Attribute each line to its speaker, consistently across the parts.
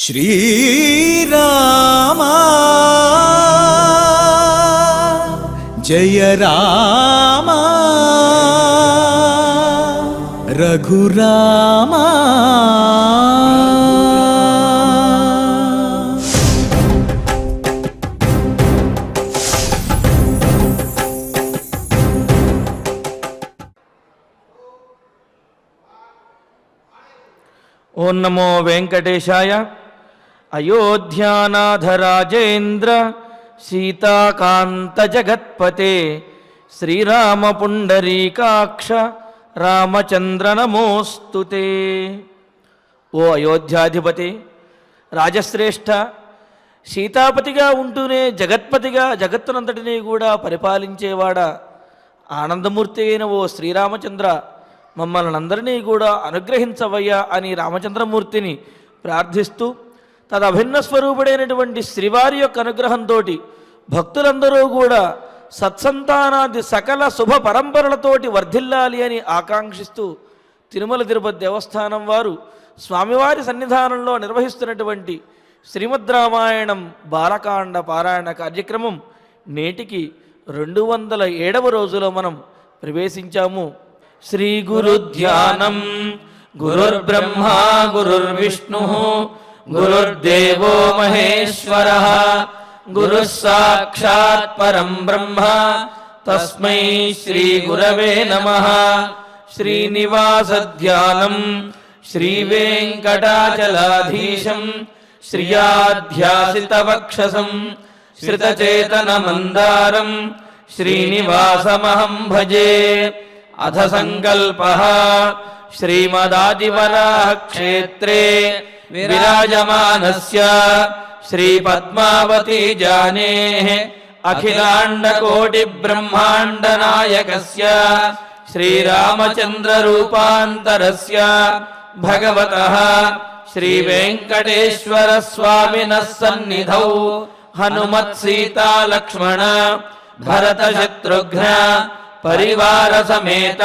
Speaker 1: श्रीराम जय राम रघुराम।
Speaker 2: ओं नमो वेंकटेशाय। अयोध्यानाथ राजेन्द्र सीताकांत जगत्पते श्रीराम पुंडरीकाक्ष रामचंद्र नमोस्तुते। ओ अयोध्याधिपति రాజశ్రేష్ఠ సీతాపతిగా ఉంటూనే జగత్పతిగా జగత్తునంతటినీ కూడా పరిపాలించేవాడా ఆనందమూర్తి అయిన ఓ శ్రీరామచంద్ర మమ్మల్ని అందరినీ కూడా అనుగ్రహించవయ్యా అని రామచంద్రమూర్తిని ప్రార్థిస్తూ తదభిన్న స్వరూపుడైనటువంటి శ్రీవారి యొక్క అనుగ్రహంతో భక్తులందరూ కూడా సత్సంతానాది సకల శుభ పరంపరలతోటి వర్ధిల్లాలి అని ఆకాంక్షిస్తూ తిరుమల తిరుపతి దేవస్థానం వారు స్వామివారి సన్నిధానంలో నిర్వహిస్తున్నటువంటి శ్రీమద్ రామాయణం బాలకాండ పారాయణ కార్యక్రమం నేటికి 207వ రోజులో మనం ప్రవేశించాము. శ్రీ గురు ధ్యానం గురుర్బ్రహ్మ గురుర్విష్ణు గురుర్దేవో మహేశ్వర గురు సాక్షాత్ పరం బ్రహ్మ తస్మై శ్రీ గురవే నమః. శ్రీనివాస ధ్యానం శ్రీ వెంకటాచలాధీశం శ్రియాధ్యాసిత వక్షసం శ్రితచేతన మందారం శ్రీనివాసమహం భజే. అథ సంకల్పః శ్రీమదాదివరాహ క్షేత్రే విరాజమానస్య శ్రీ పద్మావతి జానేః అఖిలాండ కోటి బ్రహ్మాండ నాయకస్య శ్రీరామచంద్ర రూపాంతరస్య భగవతః శ్రీ వెంకటేశ్వర స్వామినః సన్నిధౌ హనుమత్ సీతా లక్ష్మణ భరత శత్రుఘ్న పరివార సమేత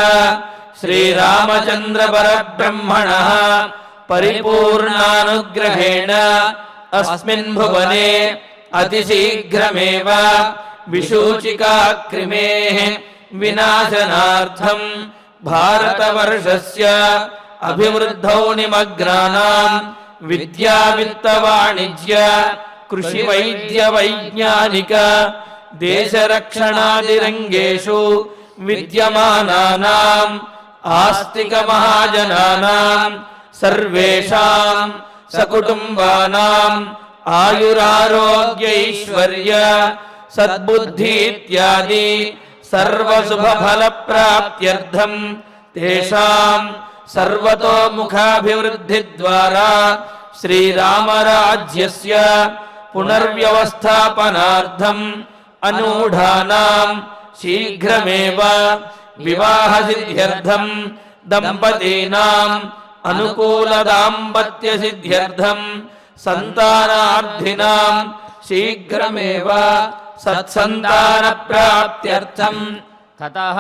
Speaker 2: శ్రీరామచంద్ర పరబ్రహ్మణః పరిపూర్ణానుగ్రహేణ అస్మిన్ భువనే అతిశీఘ్రమేవ విశూచికాక్రిమేః వినాశనార్థం భారతవర్షస్య అభివృద్ధౌ నిమగ్నానాం విద్యా విత్త వాణిజ్య కృషి వైద్య వైజ్ఞానిక దేశరక్షణాది రంగేషు విద్యమానానాం ఆస్తిక మహాజనానాం సర్వేషాం సకుటుంబానాం ఆయురారోగ్యైశ్వర్య సద్బుద్ధి ఇత్యాది సర్వశుభఫల ప్రాప్త్యర్థం తేషాం సర్వతోముఖాభివృద్ధి ద్వారా శ్రీరామరాజ్యస్య పునర్వ్యవస్థాపనార్థం అనూఢానాం శీఘ్రమేవ వివాహ సిద్ధ్యర్థం దంపతీనాం అనుకూల దాంపత్య సిద్ధ్యర్థం సంతానార్థినాం శీఘ్రమేవ సత్సంతాన ప్రాప్త్యర్థం తతః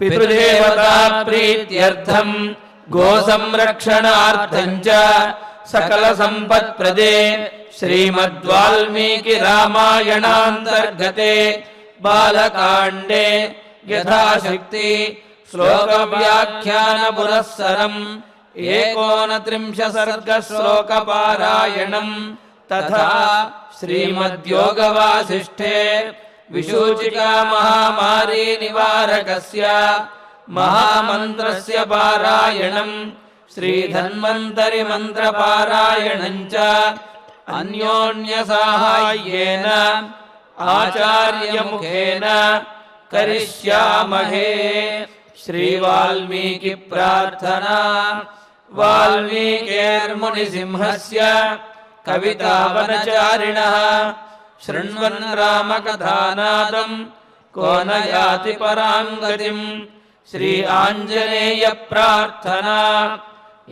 Speaker 2: పితృదేవతా ప్రీత్యర్థం గో సంరక్షణార్థం చ సకల సంపత్ప్రదే శ్రీమద్వాల్మీకి రామాయణాంతర్గతే బాలకాండే యథాశక్తి శ్లోక వ్యాఖ్యాన పురస్సరం 39 సర్గ శ్లోక పారాయణం తథా శ్రీమద్యోగవాసిష్ఠే విశూచికా మహామారీ నివారకస్య మహామంత్రస్య పారాయణం శ్రీధన్వంతరి మంత్ర పారాయణం చ అన్యోన్య సాహాయ్యేన ఆచార్యముఖేన కరిష్యామహే. శ్రీ వాల్మీకి ప్రార్థనా. వాల్మీకేర్మునిసింహస్య కవితావనచారిణః శృణ్వన్ రామకథానాదం కో న యాతి పరాం గతిం. శ్రీ ఆంజనేయ ప్రార్థనా.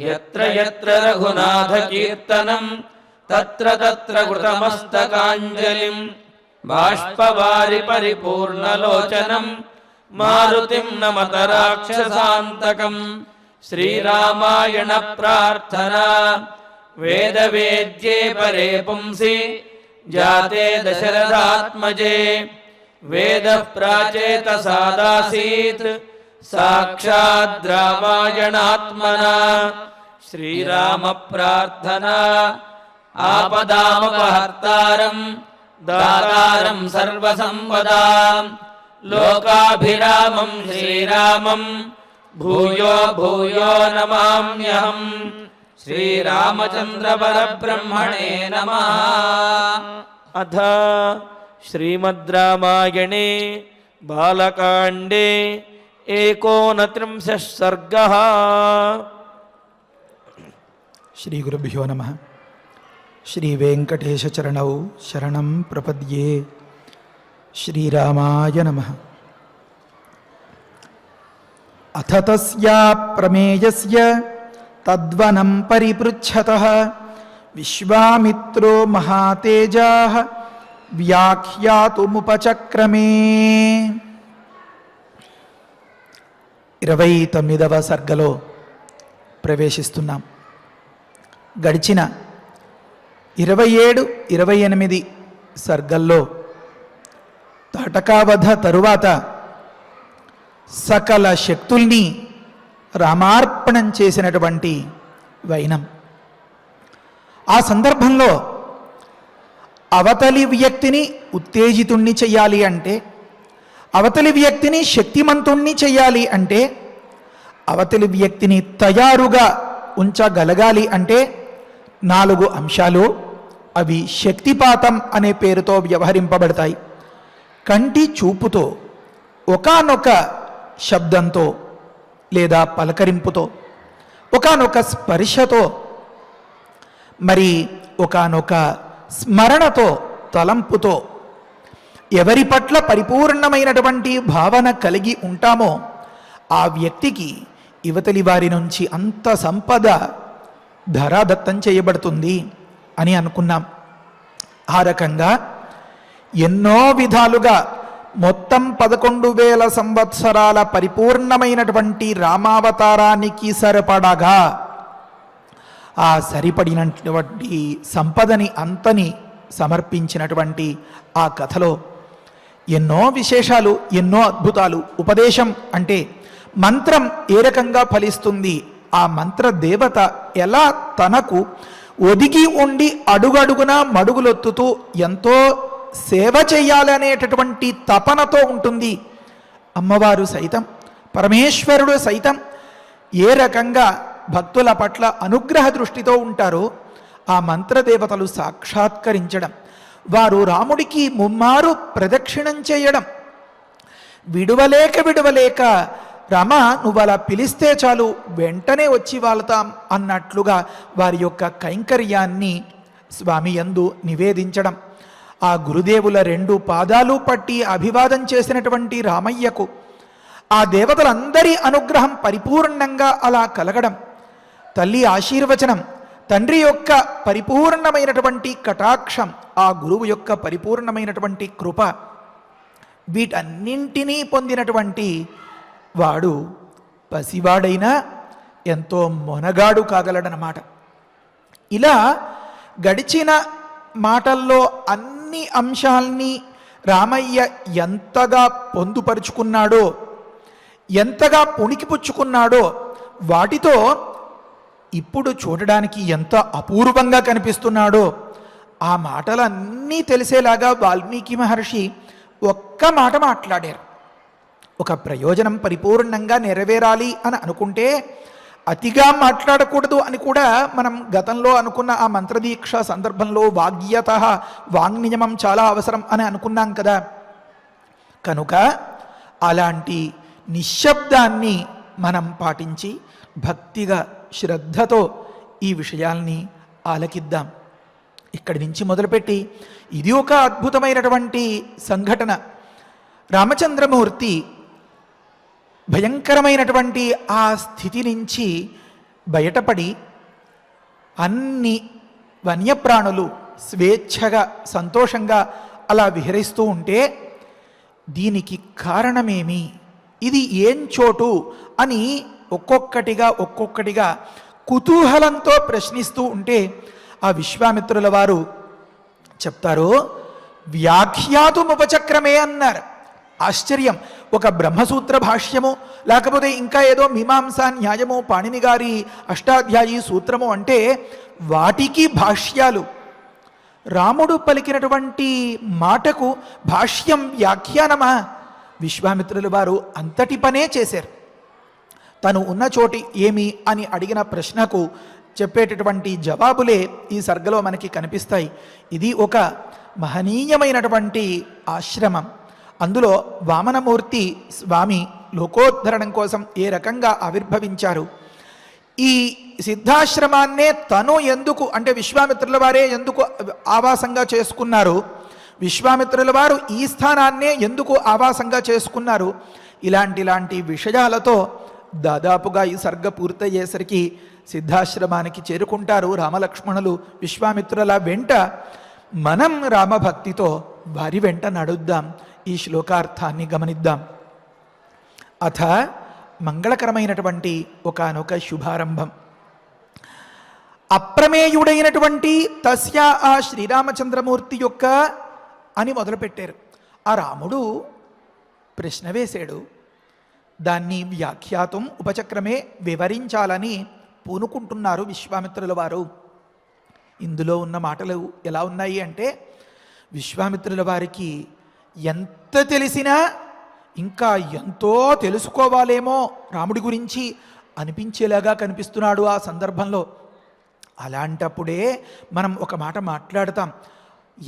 Speaker 2: యత్ర యత్ర రఘునాథ కీర్తనం తత్ర తత్ర కృతమస్తకాంజలిం బాష్పవారి పరిపూర్ణలోచనం మారుతిం నమత రాక్షసాంతకం. శ్రీరామాయణ ప్రార్థనా. वेदवेद्ये परे पुंसि जाते दशरथात्मजे वेदः प्राचेतसादासीत् साक्षाद् रामायणात्मना श्रीरामप्रार्थना आपदामपहर्तारं दातारं सर्वसम्पदां लोकाभिरामं श्रीरामं भूयो भूयो नमाम्यहम् श्रीरामचन्द्रपरब्रह्मणे नमः। अथ श्रीमद् रामायणे बालकाण्डे 29 सर्गः।
Speaker 3: श्री गुरुभ्यो नमः। श्री वेंकटेशचरणौ शरणं प्रपद्ये। श्रीरामाय नमः। अथ तस्या प्रमेयस्य तद्वनं परिपृच्छतः विश्वामित्रो महातेजाः व्याख्यातुमुपचक्रमे। 29వ సర్గలో ప్రవేశిస్తున్నాం. గడిచిన 27, 28 సర్గల్లో తాటకావధ తరువాత సకల శక్తుల్ని రామార్పణం చేసినటువంటి వైనం. ఆ సందర్భంలో అవతలి వ్యక్తిని ఉత్తేజితుణ్ణి చెయ్యాలి అంటే, అవతలి వ్యక్తిని శక్తిమంతుణ్ణి చెయ్యాలి అంటే, అవతలి వ్యక్తిని తయారుగా ఉంచగలగాలి అంటే 4 అంశాలు. అవి శక్తిపాతం అనే పేరుతో వ్యవహరింపబడతాయి. కంటి చూపుతో, ఒకానొక శబ్దంతో లేదా పలకరింపుతో, ఒకానొక స్పర్శతో, మరి ఒకానొక స్మరణతో, తలంపుతో ఎవరి పట్ల పరిపూర్ణమైనటువంటి భావన కలిగి ఉంటామో ఆ వ్యక్తికి యువతలి వారి నుంచి అంత సంపద ధరాదత్తం చేయబడుతుంది అని అనుకున్నాం. ఆ రకంగా ఎన్నో విధాలుగా మొత్తం 11,000 సంవత్సరాల పరిపూర్ణమైనటువంటి రామావతారానికి సరిపడగా ఆ సరిపడినటువంటి సంపదని అంతని సమర్పించినటువంటి ఆ కథలో ఎన్నో విశేషాలు, ఎన్నో అద్భుతాలు. ఉపదేశం అంటే మంత్రం ఏ రకంగా ఫలిస్తుంది, ఆ మంత్ర దేవత ఎలా తనకు ఒదిగి ఉండి అడుగడుగున మడుగులొత్తుతూ ఎంతో సేవ చేయాలనేటటువంటి తపనతో ఉంటుంది. అమ్మవారు సైతం, పరమేశ్వరుడు సైతం ఏ రకంగా భక్తుల పట్ల అనుగ్రహ దృష్టితో ఉంటారో ఆ మంత్రదేవతలు సాక్షాత్కరించడం, వారు రాముడికి ముమ్మారు ప్రదక్షిణం చేయడం, విడువలేక రామ నువ్వు అలా పిలిస్తే చాలు వెంటనే వచ్చి వాళ్తాం అన్నట్లుగా వారి యొక్క కైంకర్యాన్ని స్వామి యందు నివేదించడం, ఆ గురుదేవుల 2 పాదాలు పట్టి అభివాదం చేసినటువంటి రామయ్యకు ఆ దేవతలందరి అనుగ్రహం పరిపూర్ణంగా అలా కలగడం, తల్లి ఆశీర్వచనం, తండ్రి యొక్క పరిపూర్ణమైనటువంటి కటాక్షం, ఆ గురువు యొక్క పరిపూర్ణమైనటువంటి కృప, వీటన్నింటినీ పొందినటువంటి వాడు పసివాడైనా ఎంతో మొనగాడు కాగలడనమాట. ఇలా గడిచిన మాటల్లో అన్ని అంశాల్ని రామయ్య ఎంతగా పొందుపరుచుకున్నాడో, ఎంతగా పుణికిపుచ్చుకున్నాడో వాటితో ఇప్పుడు చూడడానికి ఎంత అపూర్వంగా కనిపిస్తున్నాడో ఆ మాటలన్నీ తెలిసేలాగా వాల్మీకి మహర్షి ఒక్క మాట మాట్లాడారు. ఒక ప్రయోజనం పరిపూర్ణంగా నెరవేరాలి అని అనుకుంటే అతిగా మాట్లాడకూడదు అని కూడా మనం గతంలో అనుకున్న ఆ మంత్రదీక్ష సందర్భంలో వాగ్యత వాంగ్నియమం చాలా అవసరం అని అనుకున్నాం కదా. కనుక అలాంటి నిశ్శబ్దాన్ని మనం పాటించి భక్తిగా శ్రద్ధతో ఈ విషయాల్ని ఆలకిద్దాం. ఇక్కడి నుంచి మొదలుపెట్టి ఇది ఒక అద్భుతమైనటువంటి సంఘటన. రామచంద్రమూర్తి భయంకరమైనటువంటి ఆ స్థితి నుంచి బయటపడి అన్ని వన్యప్రాణులు స్వేచ్ఛగా సంతోషంగా అలా విహరిస్తూ ఉంటే దీనికి కారణమేమి, ఇది ఏం చోటు అని ఒక్కొక్కటిగా కుతూహలంతో ప్రశ్నిస్తూ ఉంటే ఆ విశ్వామిత్రుల వారు చెప్తారు, వ్యాఖ్యాతుముపచక్రమే అన్నారు. ఆశ్చర్యం! ఒక బ్రహ్మసూత్ర భాష్యము, లేకపోతే ఇంకా ఏదో మీమాంసా న్యాయము, పాణిని గారి అష్టాధ్యాయి సూత్రము అంటే వాటికి భాష్యాలు. రాముడు పలికినటువంటి మాటకు భాష్యం, వ్యాఖ్యానమా? విశ్వామిత్రుల వారు అంతటి పనే చేశారు. తను ఉన్న చోటి ఏమి అని అడిగిన ప్రశ్నకు చెప్పేటటువంటి జవాబులే ఈ సర్గలో మనకి కనిపిస్తాయి. ఇది ఒక మహనీయమైనటువంటి ఆశ్రమం. అందులో వామనమూర్తి స్వామి లోకోద్ధరణం కోసం ఏ రకంగా ఆవిర్భవించారు, ఈ సిద్ధాశ్రమాన్నే తను ఎందుకు, అంటే విశ్వామిత్రుల వారే ఎందుకు ఆవాసంగా చేసుకున్నారు, విశ్వామిత్రుల వారు ఈ స్థానాన్నే ఎందుకు ఆవాసంగా చేసుకున్నారు, ఇలాంటి విషయాలతో దాదాపుగా ఈ సర్గ పూర్తయ్యేసరికి సిద్ధాశ్రమానికి చేరుకుంటారు రామలక్ష్మణులు విశ్వామిత్రుల వెంట. మనం రామభక్తితో వారి వెంట నడుద్దాం. ఈ శ్లోకార్థాన్ని గమనిద్దాం. అథ మంగళకరమైనటువంటి ఒకానొక శుభారంభం. అప్రమేయుడైనటువంటి తస్య ఆ శ్రీరామచంద్రమూర్తి యొక్క అని మొదలుపెట్టారు. ఆ రాముడు ప్రశ్న వేశాడు, దాన్ని వ్యాఖ్యాతం ఉపచక్రమే వివరించాలని పూనుకుంటున్నారు విశ్వామిత్రుల వారు. ఇందులో ఉన్న మాటలు ఎలా ఉన్నాయి అంటే, విశ్వామిత్రుల వారికి ఎంత తెలిసినా ఇంకా ఎంతో తెలుసుకోవాలేమో రాముడి గురించి అనిపించేలాగా కనిపిస్తున్నాడు ఆ సందర్భంలో. అలాంటప్పుడే మనం ఒక మాట మాట్లాడతాం,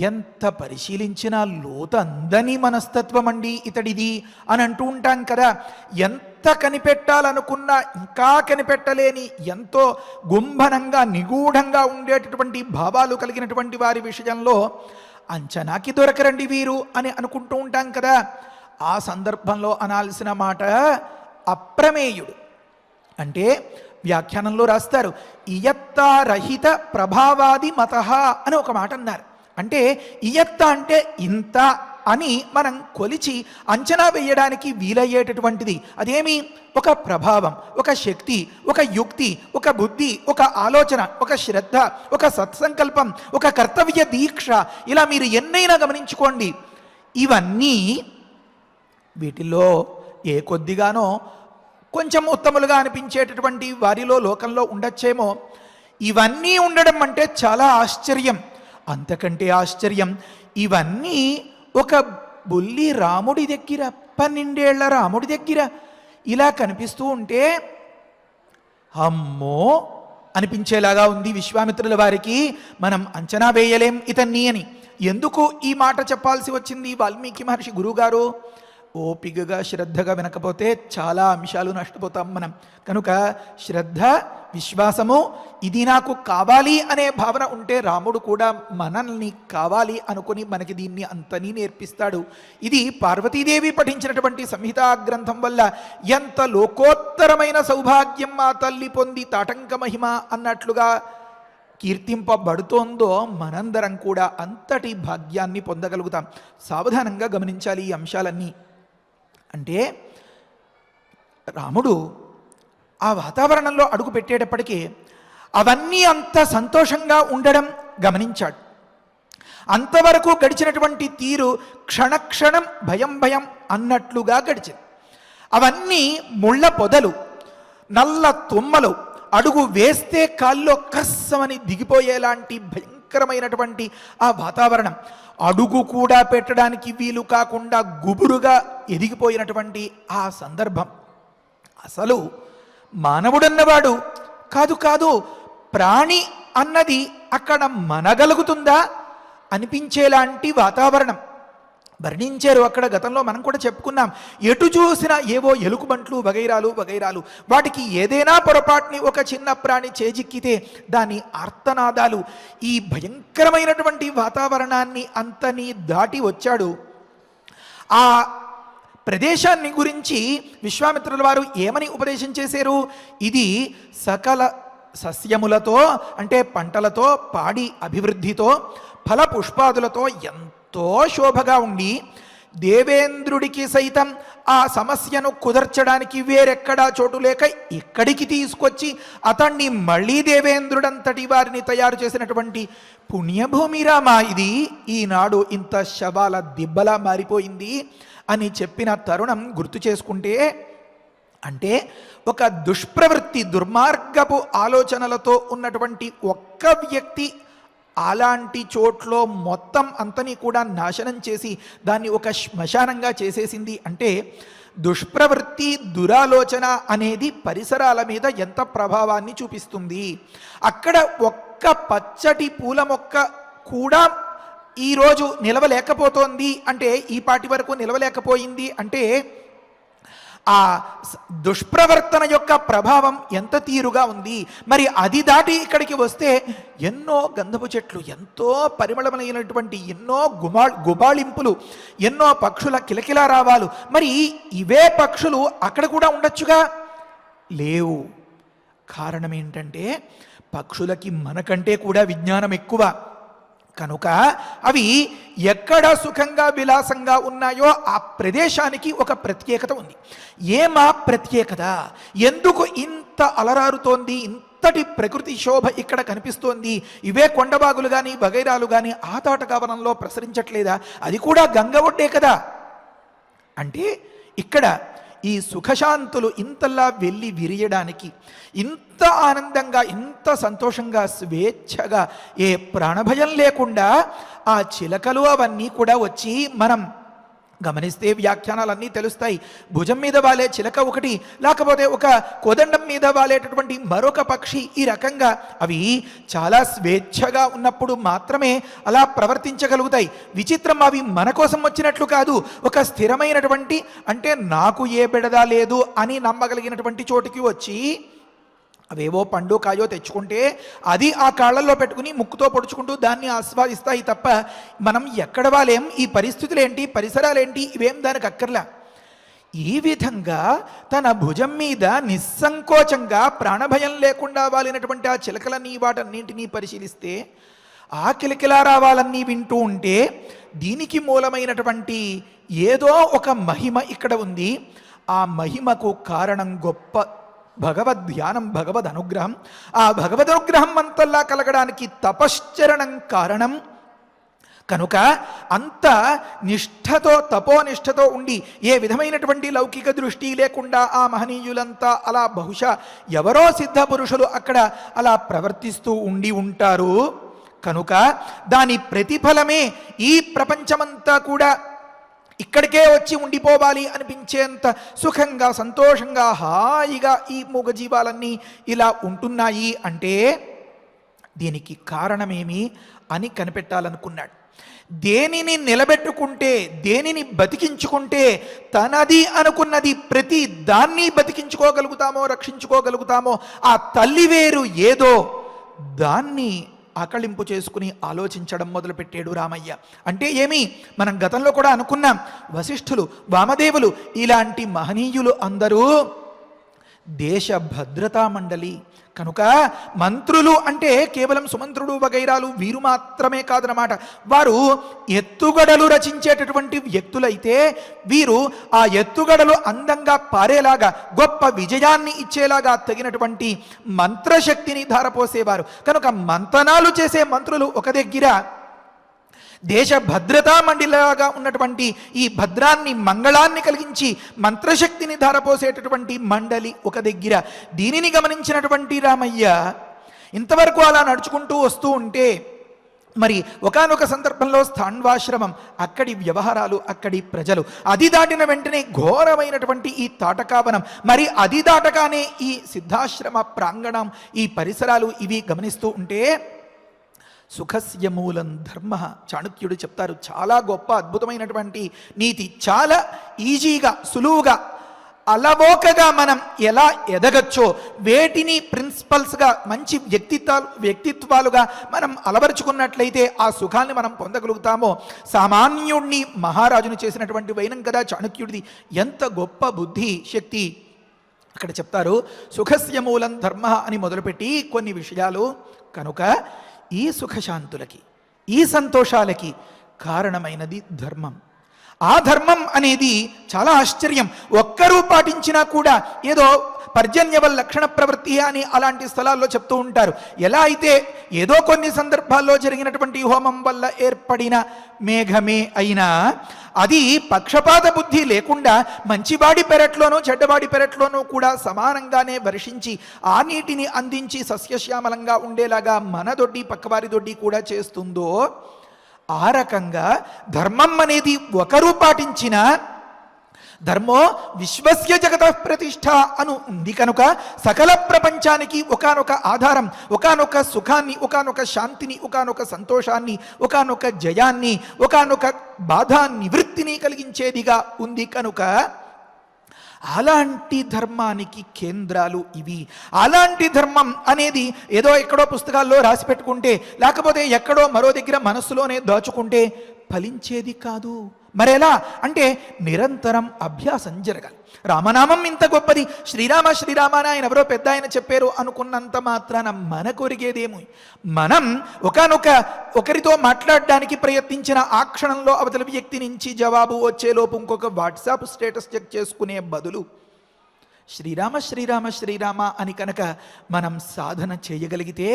Speaker 3: ఎంత పరిశీలించినా లోతు అందని మనస్తత్వం అండి ఇతడిది అని అంటూ ఉంటాం కదా. ఎంత కనిపెట్టాలనుకున్నా ఇంకా కనిపెట్టలేని, ఎంతో గుంభనంగా నిగూఢంగా ఉండేటటువంటి భావాలు కలిగినటువంటి వారి విషయంలో అంచనాకి దొరకరండి వీరు అని అనుకుంటూ ఉంటాం కదా. ఆ సందర్భంలో అనాల్సిన మాట అప్రమేయుడు. అంటే వ్యాఖ్యానంలో రాస్తారు, ఇయత్తారహిత ప్రభావాది మతః అని ఒక మాట అన్నారు. అంటే ఇయత్త అంటే ఇంత అని మనం కొలిచి అంచనా వేయడానికి వీలయ్యేటటువంటిది. అదేమి? ఒక ప్రభావం, ఒక శక్తి, ఒక యుక్తి, ఒక బుద్ధి, ఒక ఆలోచన, ఒక శ్రద్ధ, ఒక సత్సంకల్పం, ఒక కర్తవ్య దీక్ష, ఇలా మీరు ఎన్నైనా గమనించుకోండి. ఇవన్నీ వీటిల్లో ఏ కొద్దిగానో కొంచెం ఉత్తములుగా అనిపించేటటువంటి వారిలో లోకంలో ఉండొచ్చేమో. ఇవన్నీ ఉండడం అంటే చాలా ఆశ్చర్యం. అంతకంటే ఆశ్చర్యం, ఇవన్నీ ఒక బుల్లి రాముడి దగ్గర, 12 ఏళ్ల రాముడి దగ్గర ఇలా కనిపిస్తూ ఉంటే అమ్మో అనిపించేలాగా ఉంది విశ్వామిత్రుల వారికి. మనం అంచనా వేయలేం ఇతన్ని అని. ఎందుకు ఈ మాట చెప్పాల్సి వచ్చింది వాల్మీకి మహర్షి గురువుగారు? ఓపికగా శ్రద్ధగా వినకపోతే చాలా అంశాలు నష్టపోతాం మనం. కనుక శ్రద్ధ, విశ్వాసము, ఇది నాకు కావాలి అనే భావన ఉంటే రాముడు కూడా మనల్ని కావాలి అనుకుని మనకి దీన్ని అంతని నేర్పిస్తాడు. ఇది పార్వతీదేవి పఠించినటువంటి సంహితా గ్రంథం వల్ల ఎంత లోకోత్తరమైన సౌభాగ్యం మా తల్లి పొంది తాటంక మహిమ అన్నట్లుగా కీర్తింపబడుతోందో మనందరం కూడా అంతటి భాగ్యాన్ని పొందగలుగుతాం. సావధానంగా గమనించాలి ఈ అంశాలన్నీ. అంటే రాముడు ఆ వాతావరణంలో అడుగు పెట్టేటప్పటికీ అవన్నీ అంత సంతోషంగా ఉండడం గమనించాడు. అంతవరకు గడిచినటువంటి తీరు క్షణక్షణం భయం భయం అన్నట్లుగా గడిచింది. అవన్నీ ముళ్ళ పొదలు, నల్ల తుమ్మలు, అడుగు వేస్తే కాల్లో కస్సమని దిగిపోయేలాంటి భయంకరమైనటువంటి ఆ వాతావరణం, అడుగు కూడా పెట్టడానికి వీలు కాకుండా గుబురుగా ఎదిగిపోయినటువంటి ఆ సందర్భం. అసలు మానవుడన్నవాడు కాదు ప్రాణి అన్నది అక్కడ మనగలుగుతుందా అనిపించేలాంటి వాతావరణం వర్ణించారు అక్కడ. గతంలో మనం కూడా చెప్పుకున్నాం, ఎటు చూసినా ఏవో ఎలుకబంట్లు వగైరాలు. వాటికి ఏదైనా పొరపాటుని ఒక చిన్న ప్రాణి చేజిక్కితే దాని ఆర్తనాదాలు. ఈ భయంకరమైనటువంటి వాతావరణాన్ని అంతని దాటి వచ్చాడు. ఆ ప్రదేశాన్ని గురించి విశ్వామిత్రుల వారు ఏమని ఉపదేశం చేశారు? ఇది సకల సస్యములతో, అంటే పంటలతో, పాడి అభివృద్ధితో, ఫల పుష్పాదులతో ఎంతో శోభగా ఉండి దేవేంద్రుడికి సైతం ఆ సమస్యను కుదర్చడానికి వేరెక్కడా చోటు లేక ఇక్కడికి తీసుకొచ్చి అతన్ని మళ్ళీ దేవేంద్రుడంతటి వారిని తయారు చేసినటువంటి పుణ్యభూమి రామ ఇది. ఈనాడు ఇంత శవాల దిబ్బలా మారిపోయింది అని చెప్పిన తరుణం గుర్తు చేసుకుంటే, అంటే ఒక దుష్ప్రవృత్తి దుర్మార్గపు ఆలోచనలతో ఉన్నటువంటి ఒక్క వ్యక్తి అలాంటి చోట్లో మొత్తం అంతని కూడా నాశనం చేసి దాన్ని ఒక శ్మశానంగా చేసేసింది అంటే దుష్ప్రవృత్తి దురాలోచన అనేది పరిసరాల మీద ఎంత ప్రభావాన్ని చూపిస్తుంది. అక్కడ ఒక్క పచ్చటి పూల మొక్క కూడా ఈరోజు నిలవలేకపోతోంది అంటే, ఈ పాటి వరకు నిలవలేకపోయింది అంటే ఆ దుష్ప్రవర్తన యొక్క ప్రభావం ఎంత తీరుగా ఉంది. మరి అది దాటి ఇక్కడికి వస్తే ఎన్నో గంధపు చెట్లు, ఎంతో పరిమళమైనటువంటి ఎన్నో గుబాళింపులు, ఎన్నో పక్షుల కిలకిలా రావాలు. మరి ఇవే పక్షులు అక్కడ కూడా ఉండొచ్చుగా, లేవు. కారణం ఏంటంటే పక్షులకి మనకంటే కూడా విజ్ఞానం ఎక్కువ కనుక అవి ఎక్కడ సుఖంగా విలాసంగా ఉన్నాయో ఆ ప్రదేశానికి ఒక ప్రత్యేకత ఉంది. ఏమా ప్రత్యేకత? ఎందుకు ఇంత అలరారుతోంది, ఇంతటి ప్రకృతి శోభ ఇక్కడ కనిపిస్తోంది? ఇవే కొండబాగులు కానీ బగైరాలు కానీ ఆ తోటకావనంలో ప్రసరించట్లేదా? అది కూడా గంగ ఒడ్డే కదా. అంటే ఇక్కడ ఈ సుఖశాంతులు ఇంతలా వెళ్ళి విరియడానికి, ఇంత ఆనందంగా ఇంత సంతోషంగా స్వేచ్ఛగా ఏ ప్రాణభయం లేకుండా ఆ చిలకలు అవన్నీ కూడా వచ్చి, మనం గమనిస్తే వ్యాఖ్యానాలన్నీ తెలుస్తాయి. భుజం మీద వాలే చిలక ఒకటి, లేకపోతే ఒక కోదండం మీద వాలేటటువంటి మరొక పక్షి, ఈ రకంగా అవి చాలా స్వేచ్ఛగా ఉన్నప్పుడు మాత్రమే అలా ప్రవర్తించగలుగుతాయి. విచిత్రం, అవి మన కోసం వచ్చినట్లు కాదు, ఒక స్థిరమైనటువంటి, అంటే నాకు ఏ బెడద లేదు అని నమ్మగలిగినటువంటి చోటుకి వచ్చి అవేవో పండు కాయో తెచ్చుకుంటే అది ఆ కాళ్ళల్లో పెట్టుకుని ముక్కుతో పొడుచుకుంటూ దాన్ని ఆస్వాదిస్తాయి తప్ప మనం ఎక్కడ వాలేం, ఈ పరిస్థితులేంటి, పరిసరాలేంటి, ఇవేం దానికి అక్కర్లా. ఈ విధంగా తన భుజం మీద నిస్సంకోచంగా ప్రాణభయం లేకుండా వాలినటువంటి ఆ చిలకలన్నీ వాటన్నింటినీ పరిశీలిస్తే ఆ కిలకిలారావాలన్నీ వింటూ ఉంటే దీనికి మూలమైనటువంటి ఏదో ఒక మహిమ ఇక్కడ ఉంది. ఆ మహిమకు కారణం గొప్ప భగవద్ ధ్యానం, భగవద్ అనుగ్రహం. ఆ భగవద్ అనుగ్రహం అంతల్లా కలగడానికి తపశ్చరణం కారణం. కనుక అంత నిష్ఠతో, తపోనిష్ఠతో ఉండి ఏ విధమైనటువంటి లౌకిక దృష్టి లేకుండా ఆ మహనీయులంతా అలా బహుశా ఎవరో సిద్ధ పురుషులు అక్కడ అలా ప్రవర్తిస్తూ ఉండి ఉంటారు. కనుక దాని ప్రతిఫలమే ఈ ప్రపంచమంతా కూడా ఇక్కడికే వచ్చి ఉండిపోవాలి అనిపించేంత సుఖంగా, సంతోషంగా, హాయిగా ఈ మూగజీవాలన్నీ ఇలా ఉంటున్నాయి అంటే దీనికి కారణమేమి అని కనిపెట్టాలనుకున్నాడు. దేనిని నిలబెట్టుకుంటే, దేనిని బతికించుకుంటే తనది అనుకున్నది ప్రతి దాన్ని బతికించుకోగలుగుతామో, రక్షించుకోగలుగుతామో, ఆ తల్లి వేరు ఏదో దాన్ని ఆకళింపు చేసుకుని ఆలోచించడం మొదలుపెట్టాడు రామయ్య. అంటే ఏమి, మనం గతంలో కూడా అనుకున్నాం, వశిష్ఠులు, వామదేవులు ఇలాంటి మహనీయులు అందరూ దేశ భద్రతా మండలి. కనుక మంత్రులు అంటే కేవలం సుమంత్రుడు వగైరాలు వీరు మాత్రమే కాదనమాట. వారు ఎత్తుగడలు రచించేటటువంటి వ్యక్తులైతే వీరు ఆ ఎత్తుగడలు అందంగా పారేలాగా, గొప్ప విజయాన్ని ఇచ్చేలాగా తగినటువంటి మంత్రశక్తిని ధారపోసేవారు. కనుక మంతనాలు చేసే మంత్రులు ఒక దగ్గర, దేశ భద్రతా మండలిలాగా ఉన్నటువంటి ఈ భద్రాన్ని, మంగళాన్ని కలిగించి మంత్రశక్తిని ధారపోసేటటువంటి మండలి ఒక దగ్గర. దీనిని గమనించినటువంటి రామయ్య ఇంతవరకు అలా నడుచుకుంటూ వస్తూ ఉంటే మరి ఒకానొక సందర్భంలో స్థాణ్వాశ్రమం, అక్కడి వ్యవహారాలు, అక్కడి ప్రజలు, అది దాటిన వెంటనే ఘోరమైనటువంటి ఈ తాటకావనం, మరి అది దాటగానే ఈ సిద్ధాశ్రమ ప్రాంగణం, ఈ పరిసరాలు, ఇవి గమనిస్తూ ఉంటే సుఖస్య మూలం ధర్మ. చాణక్యుడు చెప్తారు, చాలా గొప్ప అద్భుతమైనటువంటి నీతి. చాలా ఈజీగా, సులువుగా, అలవోకగా మనం ఎలా ఎదగచ్చో, వేటిని ప్రిన్సిపల్స్గా, మంచి వ్యక్తిత్వాలుగా మనం అలవరుచుకున్నట్లయితే ఆ సుఖాన్ని మనం పొందగలుగుతామో, సామాన్యుణ్ణి మహారాజును చేసినటువంటి వైనం కదా చాణక్యుడిది. ఎంత గొప్ప బుద్ధి శక్తి అక్కడ చెప్తారు. సుఖస్య మూలం ధర్మ అని మొదలుపెట్టి కొన్ని విషయాలు. కనుక ఈ సుఖశాంతులకి, ఈ సంతోషాలకి కారణమైనది ధర్మం. ఆ ధర్మం అనేది చాలా ఆశ్చర్యం. ఒక్కరూ పాటించినా కూడా ఏదో పర్జన్యవల్ లక్షణ ప్రవృత్తి అని అలాంటి స్థలాల్లో చెప్తూ ఉంటారు. ఎలా అయితే ఏదో కొన్ని సందర్భాల్లో జరిగినటువంటి హోమం వల్ల ఏర్పడిన మేఘమే అయినా అది పక్షపాత బుద్ధి లేకుండా మంచివాడి పెరట్లోనూ చెడ్డవాడి పెరట్లోనూ కూడా సమానంగానే వర్షించి ఆ నీటిని అందించి సస్యశ్యామలంగా ఉండేలాగా మన దొడ్డి పక్కవారి దొడ్డి కూడా చేస్తుందో, ఆ రకంగా ధర్మం అనేది ఒకరు పాటించిన ధర్మో విశ్వస్య జగత ప్రతిష్ఠ అను ఉంది కనుక సకల ప్రపంచానికి ఒకానొక ఆధారం, ఒకానొక సుఖాన్ని, ఒకానొక శాంతిని, ఒకానొక సంతోషాన్ని, ఒకానొక జయాన్ని, ఒకానొక బాధా నివృత్తిని కలిగించేదిగా ఉంది కనుక అలాంటి ధర్మానికి కేంద్రాలు ఇవి. అలాంటి ధర్మం అనేది ఏదో ఎక్కడో పుస్తకాల్లో రాసి పెట్టుకుంటే, లేకపోతే ఎక్కడో మరో దగ్గర మనస్సులోనే దాచుకుంటే ఫలించేది కాదు. మరెలా అంటే నిరంతరం అభ్యాసం జరగాలి. రామనామం ఇంత గొప్పది, శ్రీరామ శ్రీరామ అని ఆయన ఎవరో పెద్ద ఆయన చెప్పారు అనుకున్నంత మాత్రాన మన కొరిగేదేమో. మనం ఒకరితో మాట్లాడడానికి ప్రయత్నించిన ఆ క్షణంలో అవతల వ్యక్తి నుంచి జవాబు వచ్చేలోపు ఇంకొక వాట్సాప్ స్టేటస్ చెక్ చేసుకునే బదులు శ్రీరామ శ్రీరామ శ్రీరామ అని కనుక మనం సాధన చేయగలిగితే,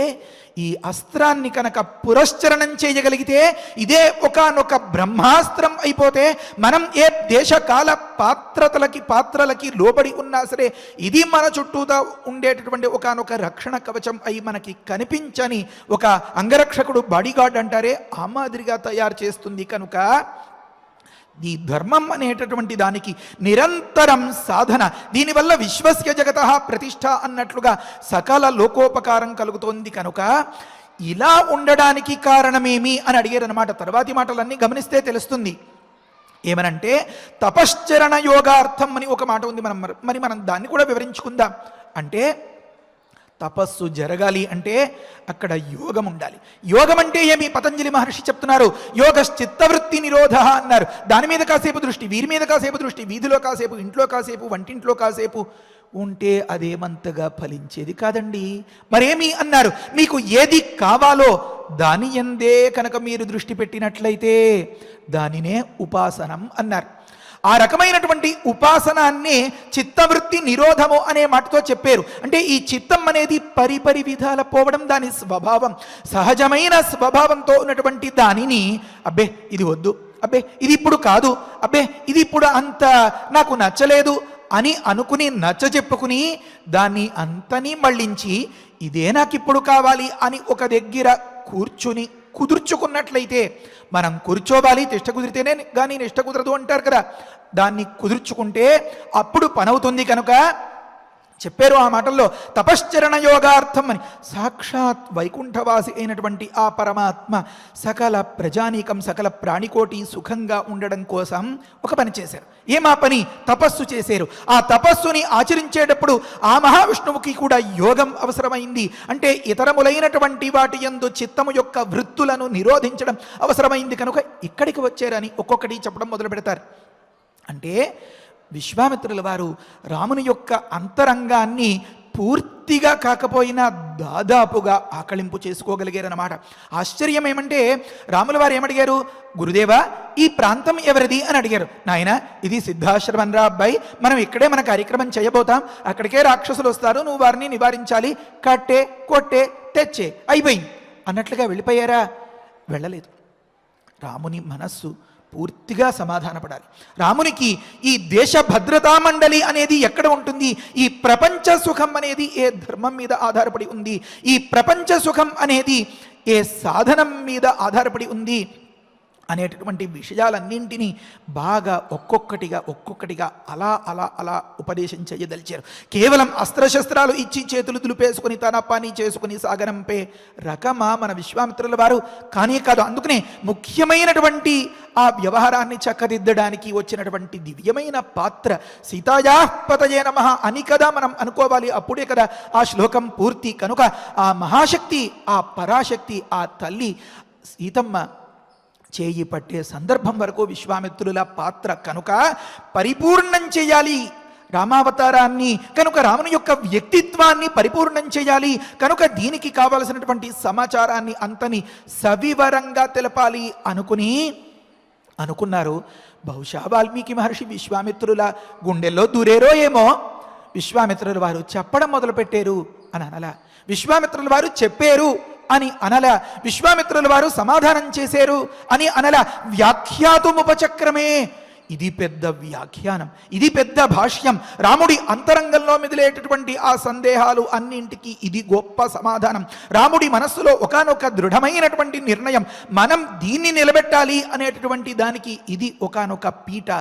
Speaker 3: ఈ అస్త్రాన్ని కనుక పురశ్చరణం చేయగలిగితే, ఇదే ఒకానొక బ్రహ్మాస్త్రం అయిపోతే మనం ఏ దేశకాల పాత్రలకి లోబడి ఉన్నా సరే ఇది మన చుట్టూతా ఉండేటటువంటి ఒకానొక రక్షణ కవచం అయి మనకి కనిపించని ఒక అంగరక్షకుడు, బాడీగార్డ్ అంటారే, ఆ మాదిరిగా తయారు చేస్తుంది. కనుక ఈ ధర్మం అనేటటువంటి దానికి నిరంతరం సాధన, దీనివల్ల విశ్వస్య జగత ప్రతిష్ఠ అన్నట్లుగా సకల లోకోపకారం కలుగుతోంది. కనుక ఇలా ఉండడానికి కారణమేమి అని అడిగారనమాట. తర్వాతి మాటలన్నీ గమనిస్తే తెలుస్తుంది. ఏమనంటే తపశ్చరణ యోగార్థం అని ఒక మాట ఉంది. మనం దాన్ని కూడా వివరించుకుందాం. అంటే తపస్సు జరగాలి అంటే అక్కడ యోగం ఉండాలి. యోగం అంటే ఏమి? పతంజలి మహర్షి చెప్తున్నారు, యోగశ్చిత్తవృత్తి నిరోధ అన్నారు. దాని మీద కాసేపు దృష్టి, వీరి మీద కాసేపు దృష్టి, వీధిలో కాసేపు, ఇంట్లో కాసేపు, వంటింట్లో కాసేపు ఉంటే అదేమంతగా ఫలించేది కాదండి. మరేమి అన్నారు? మీకు ఏది కావాలో దాని యందే కనుక మీరు దృష్టి పెట్టినట్లయితే దానినే ఉపాసనం అన్నారు. ఆ రకమైనటువంటి ఉపాసనాన్ని చిత్తవృత్తి నిరోధము అనే మాటతో చెప్పారు. అంటే ఈ చిత్తం అనేది పరిపరి విధాల పోవడం, దాని స్వభావం, సహజమైన స్వభావంతో ఉన్నటువంటి దానిని అబ్బే ఇది వద్దు, అబ్బే ఇది ఇప్పుడు కాదు, అబ్బే ఇది ఇప్పుడు అంత నాకు నచ్చలేదు అని అనుకుని నచ్చజెప్పుకుని దాన్ని అంతని మళ్ళించి ఇదే నాకు ఇప్పుడు కావాలి అని ఒక దగ్గర కూర్చుని కుదుర్చుకున్నట్లయితే, మనం కూర్చోవాలి, తిష్ట కుదిరితేనే కానీ నిష్ట కుదరదు అంటారు కదా, దాన్ని కుదుర్చుకుంటే అప్పుడు పనవుతుంది. కనుక చెప్పారు ఆ మాటల్లో తపశ్చరణ యోగార్థం అని. సాక్షాత్ వైకుంఠవాసి అయినటువంటి ఆ పరమాత్మ సకల ప్రజానీకం, సకల ప్రాణికోటి సుఖంగా ఉండడం కోసం ఒక పని చేశారు. ఏమా పని? తపస్సు చేశారు. ఆ తపస్సుని ఆచరించేటప్పుడు ఆ మహావిష్ణువుకి కూడా యోగం అవసరమైంది. అంటే ఇతరములైనటువంటి వాటి యందు చిత్తము యొక్క వృత్తులను నిరోధించడం అవసరమైంది. కనుక ఇక్కడికి వచ్చారని ఒక్కొక్కటి చెప్పడం మొదలు పెడతారు. అంటే విశ్వామిత్రుల వారు రాముని యొక్క అంతరంగాన్ని పూర్తిగా కాకపోయినా దాదాపుగా ఆకళింపు చేసుకోగలిగారన్నమాట. ఆశ్చర్యం ఏమంటే రాముల వారు ఏమడిగారు? గురుదేవా ఈ ప్రాంతం ఎవరిది అని అడిగారు. నాయన ఇది సిద్ధాశ్రమం రా అబ్బాయి, మనం ఇక్కడే మన కార్యక్రమం చేయబోతాం, అక్కడికే రాక్షసులు వస్తారు, నువ్వు వారిని నివారించాలి, కట్టే కొట్టే తెచ్చే అయిపోయింది అన్నట్లుగా వెళ్ళిపోయారా? వెళ్ళలేదు. రాముని మనస్సు పూర్తిగా సమాధానపడాలి. రామునికి ఈ దేశ భద్రతా మండలి అనేది ఎక్కడ ఉంటుంది? ఈ ప్రపంచ సుఖం అనేది ఏ ధర్మం మీద ఆధారపడి ఉంది? ఈ ప్రపంచ సుఖం అనేది ఏ సాధనం మీద ఆధారపడి ఉంది అనేటటువంటి విషయాలన్నింటినీ బాగా ఒక్కొక్కటిగా అలా ఉపదేశం చేయదలిచారు. కేవలం అస్త్రశస్త్రాలు ఇచ్చి చేతులు దులిపేసుకుని తన పని చేసుకుని సాగనంపే రకమా మన విశ్వామిత్రుల వారు? కానీ కాదు. అందుకనే ముఖ్యమైనటువంటి ఆ వ్యవహారాన్ని చక్కదిద్దడానికి వచ్చినటువంటి దివ్యమైన పాత్ర సీతాయాపతయే నమః అని కదా మనం అనుకోవాలి. అప్పుడే కదా ఆ శ్లోకం పూర్తి. కనుక ఆ మహాశక్తి, ఆ పరాశక్తి, ఆ తల్లి సీతమ్మ చేయి పట్టే సందర్భం వరకు విశ్వామిత్రుల పాత్ర కనుక పరిపూర్ణం చేయాలి రామావతారాన్ని. కనుక రాముని యొక్క వ్యక్తిత్వాన్ని పరిపూర్ణం చేయాలి. కనుక దీనికి కావలసినటువంటి సమాచారాన్ని అంతని సవివరంగా తెలపాలి అనుకుని అనుకున్నారు. బహుశా వాల్మీకి మహర్షి విశ్వామిత్రుల గుండెల్లో దూరేరో ఏమో. విశ్వామిత్రుల వారు చెప్పడం మొదలుపెట్టారు అని అనలా, విశ్వామిత్రుల వారు చెప్పారు అని అనల, విశ్వామిత్రుల వారు సమాధానం చేశారు అని అనల. వ్యాఖ్యాతుముపచక్రమే, ఇది పెద్ద వ్యాఖ్యానం, ఇది పెద్ద భాష్యం. రాముడి అంతరంగంలో మిదిలేటటువంటి ఆ సందేహాలు అన్నింటికీ ఇది గొప్ప సమాధానం. రాముడి మనస్సులో ఒకానొక దృఢమైనటువంటి నిర్ణయం, మనం దీన్ని నిలబెట్టాలి అనేటటువంటి దానికి ఇది ఒకానొక పీఠ.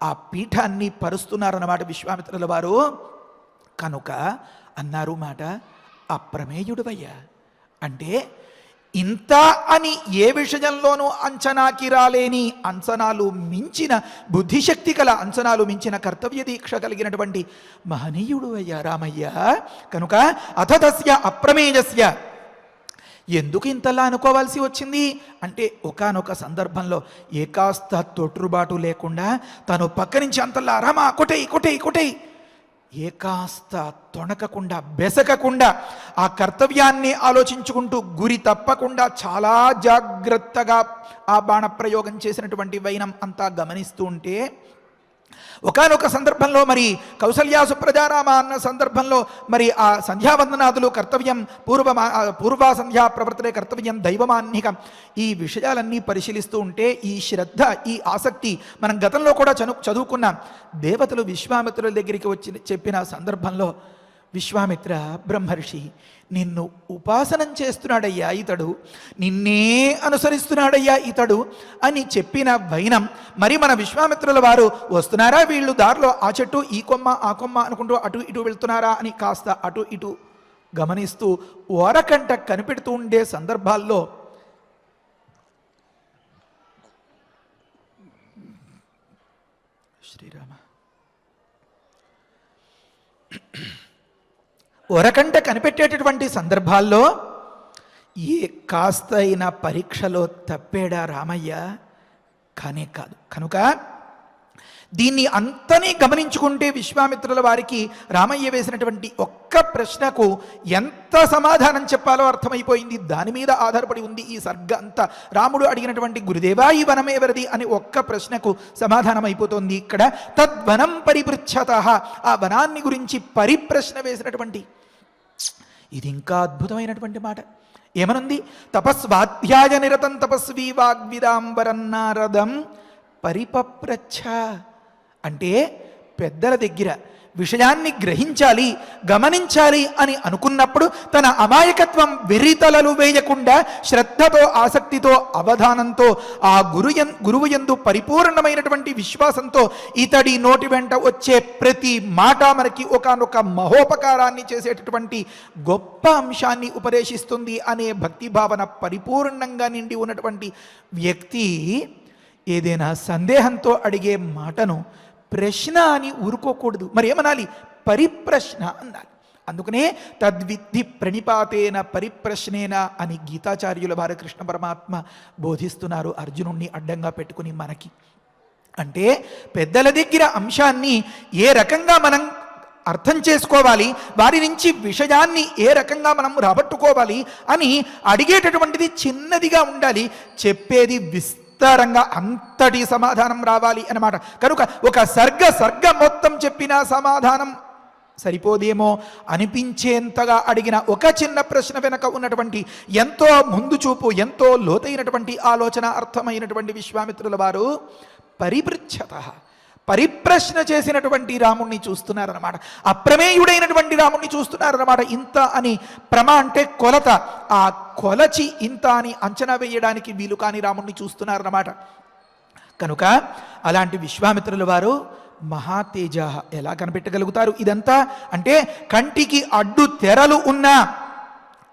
Speaker 3: ఆ పీఠాన్ని పరుస్తున్నారన్నమాట విశ్వామిత్రుల వారు. కనుక అన్నారు మాట, అప్రమేయుడువయ్యా. అంటే ఇంత అని ఏ విషయంలోనూ అంచనాకి రాలేని, అంచనాలు మించిన బుద్ధిశక్తి కల, అంచనాలు మించిన కర్తవ్య దీక్ష కలిగినటువంటి మహనీయుడు అయ్యా రామయ్య. కనుక అథతస్య అప్రమేయస్య, ఎందుకు ఇంతలా అనుకోవాల్సి వచ్చింది అంటే ఒకానొక సందర్భంలో ఏకాస్త తొట్టుబాటు లేకుండా తను పక్క నుంచి అంతలా రామా కొటై కొటై కొటై ఏకాస్త తొణకకుండా బెసకకుండా ఆ కర్తవ్యాన్ని ఆలోచించుకుంటూ గురి తప్పకుండా చాలా జాగ్రత్తగా ఆ బాణప్రయోగం చేసినటువంటి వైనం అంతా గమనిస్తూ ఉంటే ఒకానొక సందర్భంలో మరి కౌసల్యా సుప్రజారామ అన్న సందర్భంలో మరి ఆ సంధ్యావందనాదులు కర్తవ్యం పూర్వ సంధ్యా ప్రవర్తనే కర్తవ్యం దైవమాన్నికం, ఈ విషయాలన్నీ పరిశీలిస్తూ ఉంటే ఈ శ్రద్ధ, ఈ ఆసక్తి మనం గతంలో కూడా చదువుకున్నాం. దేవతలు విశ్వామిత్రుల దగ్గరికి వచ్చి చెప్పిన సందర్భంలో, విశ్వామిత్ర బ్రహ్మర్షి నిన్ను ఉపాసనం చేస్తున్నాడయ్యా ఇతడు, నిన్నే అనుసరిస్తున్నాడయ్యా ఇతడు అని చెప్పిన వైనం. మరి మన విశ్వామిత్రుల వారు వస్తున్నారా, వీళ్ళు దారిలో ఆ చెట్టు ఈ కొమ్మ ఆ కొమ్మ అనుకుంటూ అటు ఇటు వెళ్తున్నారా అని కాస్త అటు ఇటు గమనిస్తూ ఓరకంట కనిపెడుతూ ఉండే సందర్భాల్లో శ్రీరామ ఒరకంట కనిపెట్టేటటువంటి సందర్భాల్లో ఏ కాస్త అయిన పరీక్షలో తప్పేడా రామయ్య? కానే కాదు. కనుక దీన్ని అంతనే గమనించుకుంటే విశ్వామిత్రుల వారికి రామయ్య వేసినటువంటి ఒక్క ప్రశ్నకు ఎంత సమాధానం చెప్పాలో అర్థమైపోయింది. దాని మీద ఆధారపడి ఉంది ఈ సర్గ అంతా. రాముడు అడిగినటువంటి గురుదేవా ఈ వనం ఎవరిది అని ఒక్క ప్రశ్నకు సమాధానం అయిపోతుంది ఇక్కడ. తద్వనం పరిపృచ్ఛత, ఆ వనాన్ని గురించి పరిప్రశ్న వేసినటువంటి, ఇది ఇంకా అద్భుతమైనటువంటి మాట. ఏమనుంది? తపస్వాధ్యాయ నిరతం తపస్వీ వాగ్విదాంబరన్నారదం పరిపప్రచ్ఛ. అంటే పెద్దల దగ్గర విషయాన్ని గ్రహించాలి, గమనించాలి అని అనుకున్నప్పుడు తన అమాయకత్వం వెర్రితలలు వేయకుండా శ్రద్ధతో, ఆసక్తితో, అవధానంతో, ఆ గురువు యందు పరిపూర్ణమైనటువంటి విశ్వాసంతో ఇతడి నోటి వెంట వచ్చే ప్రతి మాట మనకి ఒకానొక మహోపకారాన్ని చేసేటటువంటి గొప్ప అంశాన్ని ఉపదేశిస్తుంది అనే భక్తి భావన పరిపూర్ణంగా నిండి ఉన్నటువంటి వ్యక్తి ఏదైనా సందేహంతో అడిగే మాటను ప్రశ్న అని ఊరుకోకూడదు. మరి ఏమనాలి? పరిప్రశ్న అన్నారు. అందుకనే తద్విద్ధి ప్రణిపాతేన పరిప్రశ్నేన అని గీతాచార్యుల వారు కృష్ణ పరమాత్మ బోధిస్తున్నారు అర్జునుణ్ణి అడ్డంగా పెట్టుకుని మనకి. అంటే పెద్దల దగ్గర అంశాన్ని ఏ రకంగా మనం అర్థం చేసుకోవాలి, వారి నుంచి విషయాన్ని ఏ రకంగా మనం రాబట్టుకోవాలి అని అడిగేటటువంటిది చిన్నదిగా ఉండాలి, చెప్పేది విస్తారంగా అంతటి సమాధానం రావాలి అన్నమాట. కనుక ఒక సర్గ మొత్తం చెప్పిన సమాధానం సరిపోదేమో అనిపించేంతగా అడిగిన ఒక చిన్న ప్రశ్న వెనక ఉన్నటువంటి ఎంతో ముందు చూపు, ఎంతో లోతైనటువంటి ఆలోచన అర్థమైనటువంటి విశ్వామిత్రుల వారు పరిప్రశ్న చేసినటువంటి రాముణ్ణి చూస్తున్నారన్నమాట. అప్రమేయుడైనటువంటి రాముణ్ణి చూస్తున్నారన్నమాట. ఇంత అని ప్రమ అంటే కొలత, ఆ కొలచి ఇంత అని అంచనా వేయడానికి వీలు కాని రాముణ్ణి చూస్తున్నారన్నమాట. కనుక అలాంటి విశ్వామిత్రుల వారు మహాతేజ ఎలా కనిపెట్టగలుగుతారు ఇదంతా అంటే కంటికి అడ్డు తెరలు ఉన్న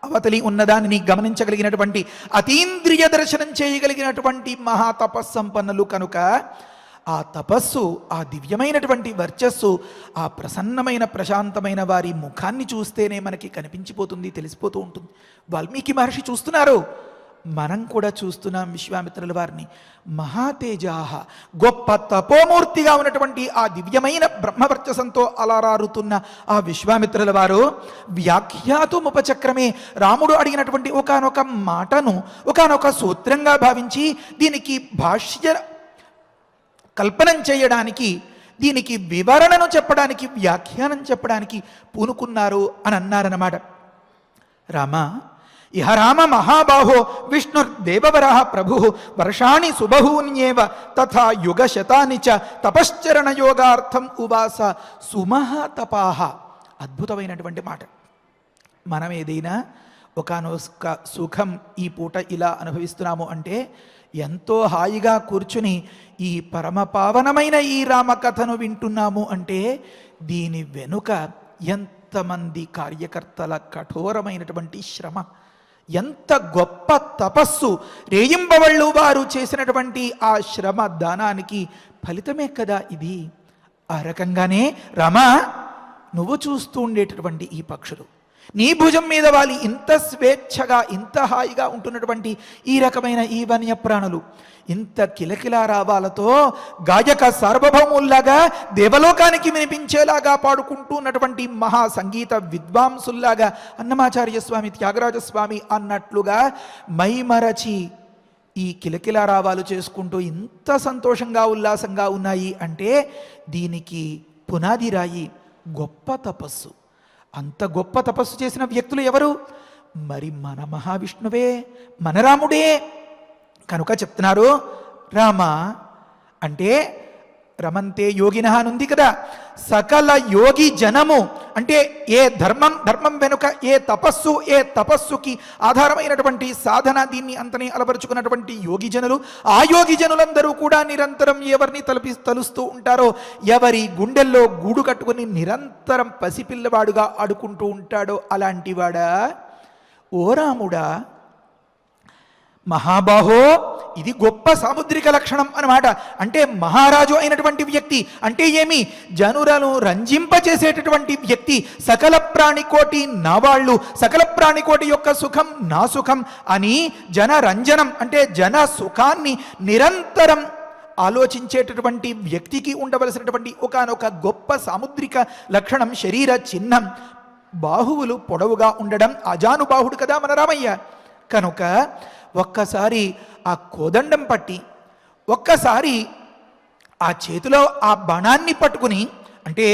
Speaker 3: అవతలి ఉన్నదాన్ని గమనించగలిగినటువంటి, అతీంద్రియ దర్శనం చేయగలిగినటువంటి మహాతపస్సంపన్నులు. కనుక ఆ తపస్సు, ఆ దివ్యమైనటువంటి వర్చస్సు, ఆ ప్రసన్నమైన ప్రశాంతమైన వారి ముఖాన్ని చూస్తేనే మనకి కనిపించిపోతుంది, తెలిసిపోతూ ఉంటుంది. వాల్మీకి మహర్షి చూస్తున్నారు, మనం కూడా చూస్తున్నాం విశ్వామిత్రుల వారిని. మహాతేజాహ, గొప్ప తపోమూర్తిగా ఉన్నటువంటి ఆ దివ్యమైన బ్రహ్మవర్చసంతో అలరారుతున్న ఆ విశ్వామిత్రుల వారు వ్యాఖ్యాతుముపచక్రమే, రాముడు అడిగినటువంటి ఒకానొక మాటను ఒకానొక సూత్రంగా భావించి దీనికి కల్పనం చేయడానికి, దీనికి వివరణను చెప్పడానికి, వ్యాఖ్యానం చెప్పడానికి పూనుకున్నారు అని అన్నారన్నమాట. రామ ఇహ రామ మహాబాహో విష్ణుర్దేవవర ప్రభు వర్షాణి సుబహూన్యేవ తథా యుగశతాని చ తపశ్చరణ యోగార్థం ఉవాస సుమహాతపాహ. అద్భుతమైనటువంటి మాట. మనం ఏదైనా ఒకానొక సుఖం ఈ పూట ఇలా అనుభవిస్తున్నాము అంటే ఎంతో హాయిగా కూర్చుని ఈ పరమపావనమైన ఈ రామకథను వింటున్నాము అంటే దీని వెనుక ఎంతమంది కార్యకర్తల కఠోరమైనటువంటి శ్రమ, ఎంత గొప్ప తపస్సు, రేయింబవళ్ళు వారు చేసినటువంటి ఆ శ్రమ దానానికి ఫలితమే కదా ఇది. ఆ రకంగానే రామా, నువ్వు చూస్తూ ఉండేటటువంటి ఈ పక్షులు, నీ భుజం మీద వాలి ఇంత స్వేచ్ఛగా ఇంత హాయిగా ఉంటున్నటువంటి ఈ రకమైన ఈ వన్యప్రాణులు ఇంత కిలకిలా రావాలతో గాయక సార్వభౌముల్లాగా దేవలోకానికి వినిపించేలాగా పాడుకుంటూ ఉన్నటువంటి మహా సంగీత విద్వాంసుల్లాగా అన్నమాచార్య స్వామి, త్యాగరాజస్వామి అన్నట్లుగా మైమరచి ఈ కిలకిలా రావాలు చేసుకుంటూ ఇంత సంతోషంగా ఉల్లాసంగా ఉన్నాయి అంటే దీనికి పునాది రాయి గొప్ప తపస్సు. అంత గొప్ప తపస్సు చేసిన వ్యక్తులు ఎవరు? మరి మన మహావిష్ణువే, మన రాముడే. కనుక చెప్తున్నారు, రామ అంటే రమంతే యోగిన అనుంది కదా, సకల యోగి జనము అంటే ఏ ధర్మం వెనుక ఏ తపస్సుకి ఆధారమైనటువంటి సాధన, దీన్ని అంతనే అలపరుచుకున్నటువంటి యోగి జనులు, ఆ యోగి జనులందరూ కూడా నిరంతరం ఎవరిని తలుస్తూ ఉంటారో, ఎవరి గుండెల్లో గూడు కట్టుకుని నిరంతరం పసిపిల్లవాడుగా ఆడుకుంటూ ఉంటాడో అలాంటివాడా ఓ రాముడా. మహాబాహో, ఇది గొప్ప సాముద్రిక లక్షణం అన్నమాట. అంటే మహారాజు అయినటువంటి వ్యక్తి అంటే ఏమి? జనులను రంజింపచేసేటటువంటి వ్యక్తి. సకల ప్రాణికోటి నా వాళ్ళు, సకల ప్రాణికోటి యొక్క సుఖం నా సుఖం అని జనరంజనం అంటే జన సుఖాన్ని నిరంతరం ఆలోచించేటటువంటి వ్యక్తికి ఉండవలసినటువంటి ఒకానొక గొప్ప సాముద్రిక లక్షణం శరీర చిహ్నం. బాహువులు పొడవుగా ఉండడం, అజానుబాహుడు కదా మన రామయ్య. కనుక ఒక్కసారి ఆ కోదండం పట్టి, ఒక్కసారి ఆ చేతిలో ఆ బాణాన్ని పట్టుకుని, అంటే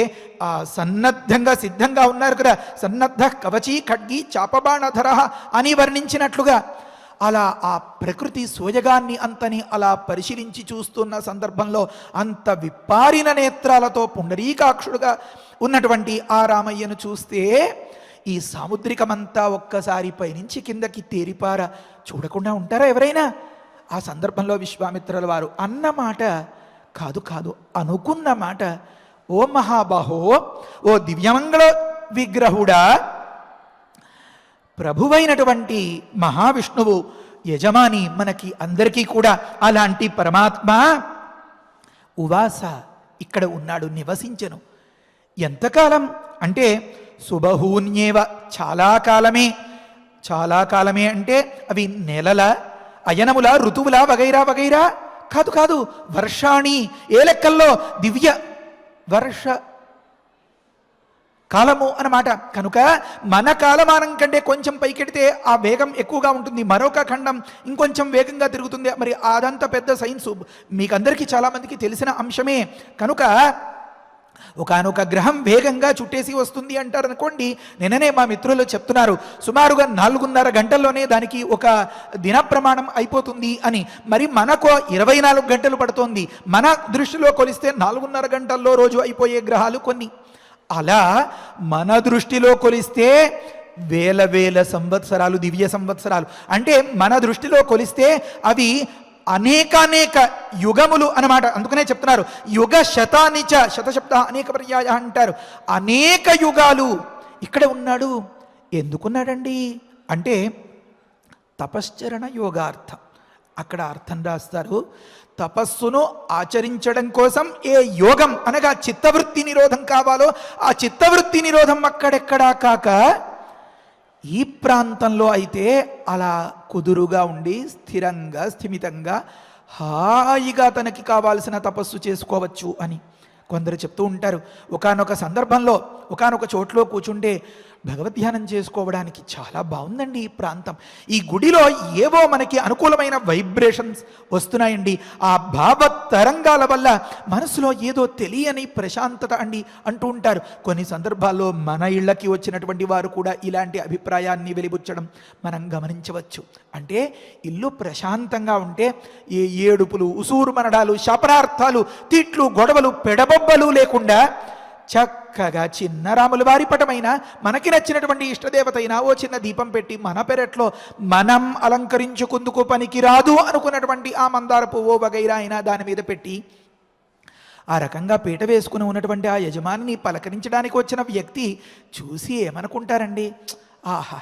Speaker 3: ఆ సన్నద్ధంగా సిద్ధంగా ఉన్నారు కదా, సన్నద్ధ కవచీ ఖడ్గి చాపబాణధర అని వర్ణించినట్లుగా అలా ఆ ప్రకృతి సోయగాన్ని అంతని అలా పరిశీలించి చూస్తున్న సందర్భంలో అంత విప్పారిన నేత్రాలతో పుండరీకాక్షుడుగా ఉన్నటువంటి ఆ రామయ్యను చూస్తే ఈ సాముద్రికమంతా ఒక్కసారి పైనుంచి కిందకి తేరిపార చూడకుండా ఉంటారా ఎవరైనా? ఆ సందర్భంలో విశ్వామిత్రుల వారు అన్న మాట కాదు అనుకున్న మాట, ఓ మహాబాహో, ఓ దివ్యమంగళ విగ్రహుడా, ప్రభువైనటువంటి మహావిష్ణువు యజమాని మనకి అందరికీ కూడా అలాంటి పరమాత్మ ఉవాస ఇక్కడ ఉన్నాడు, నివసించెను. ఎంతకాలం అంటే సుబహూన్యేవ, చాలా కాలమే అంటే అవి నెలల, అయనముల, ఋతువుల వగైరా వగైరా కాదు, వర్షాణి. ఏ లెక్కల్లో? దివ్య వర్ష కాలము అన్నమాట. కనుక మన కాలమానం కంటే కొంచెం పైకెడితే ఆ వేగం ఎక్కువగా ఉంటుంది, మరొక ఖండం ఇంకొంచెం వేగంగా తిరుగుతుంది. మరి అదంతా పెద్ద సైన్సు, మీకందరికీ చాలామందికి తెలిసిన అంశమే. కనుక ఒకానొక గ్రహం వేగంగా చుట్టేసి వస్తుంది అంటారు అనుకోండి. నిన్ననే మా మిత్రులు చెప్తున్నారు, సుమారుగా 4.5 గంటల్లోనే దానికి ఒక దిన ప్రమాణం అయిపోతుంది అని. మరి మనకు 24 గంటలు పడుతోంది. మన దృష్టిలో కొలిస్తే 4.5 గంటల్లో రోజు అయిపోయే గ్రహాలు కొన్ని. అలా మన దృష్టిలో కొలిస్తే వేల సంవత్సరాలు, దివ్య సంవత్సరాలు. అంటే మన దృష్టిలో కొలిస్తే అవి అనేక యుగములు అన్నమాట. అందుకనే చెప్తున్నారు యుగ శతానిచ, శతశబ్ద అనేక పర్యాయ అంటారు. అనేక యుగాలు ఇక్కడ ఉన్నాడు. ఎందుకున్నాడండి అంటే తపశ్చరణ యోగార్థం. అక్కడ అర్థం రాస్తారు, తపస్సును ఆచరించడం కోసం ఏ యోగం అనగా చిత్తవృత్తి నిరోధం కావాలో ఆ చిత్తవృత్తి నిరోధం అక్కడెక్కడా కాక ఈ ప్రాంతంలో అయితే అలా కుదురుగా ఉండి స్థిరంగా స్థిమితంగా హాయిగా తనకి కావాల్సిన తపస్సు చేసుకోవచ్చు అని కొందరు చెప్తూ ఉంటారు. ఒకానొక సందర్భంలో ఒకానొక చోట్లో కూర్చుంటే భగవద్ధ్యానం చేసుకోవడానికి చాలా బాగుందండి ఈ ప్రాంతం. ఈ గుడిలో ఏవో మనకి అనుకూలమైన వైబ్రేషన్స్ వస్తున్నాయండి. ఆ భావ తరంగాల వల్ల మనసులో ఏదో తెలియని ప్రశాంతత అండి అంటూ ఉంటారు. కొన్ని సందర్భాల్లో మన ఇళ్ళకి వచ్చినటువంటి వారు కూడా ఇలాంటి అభిప్రాయాన్ని వెలిబుచ్చడం మనం గమనించవచ్చు. అంటే ఇల్లు ప్రశాంతంగా ఉంటే ఏ ఏడుపులు, ఉసూరు మనడాలు, శాపనార్థాలు, తిట్లు, గొడవలు, పెడబొబ్బలు లేకుండా చక్కగా చిన్న రాముల వారి పటమైన మనకి నచ్చినటువంటి ఇష్టదేవత అయినా ఓ చిన్న దీపం పెట్టి మన పెరట్లో మనం అలంకరించుకుందుకు పనికిరాదు అనుకున్నటువంటి ఆ మందార పువ్వు వగైరా అయినా దాని మీద పెట్టి ఆ రకంగా పీట వేసుకుని ఉన్నటువంటి ఆ యజమానిని పలకరించడానికి వచ్చిన వ్యక్తి చూసి ఏమనుకుంటారండి? ఆహా,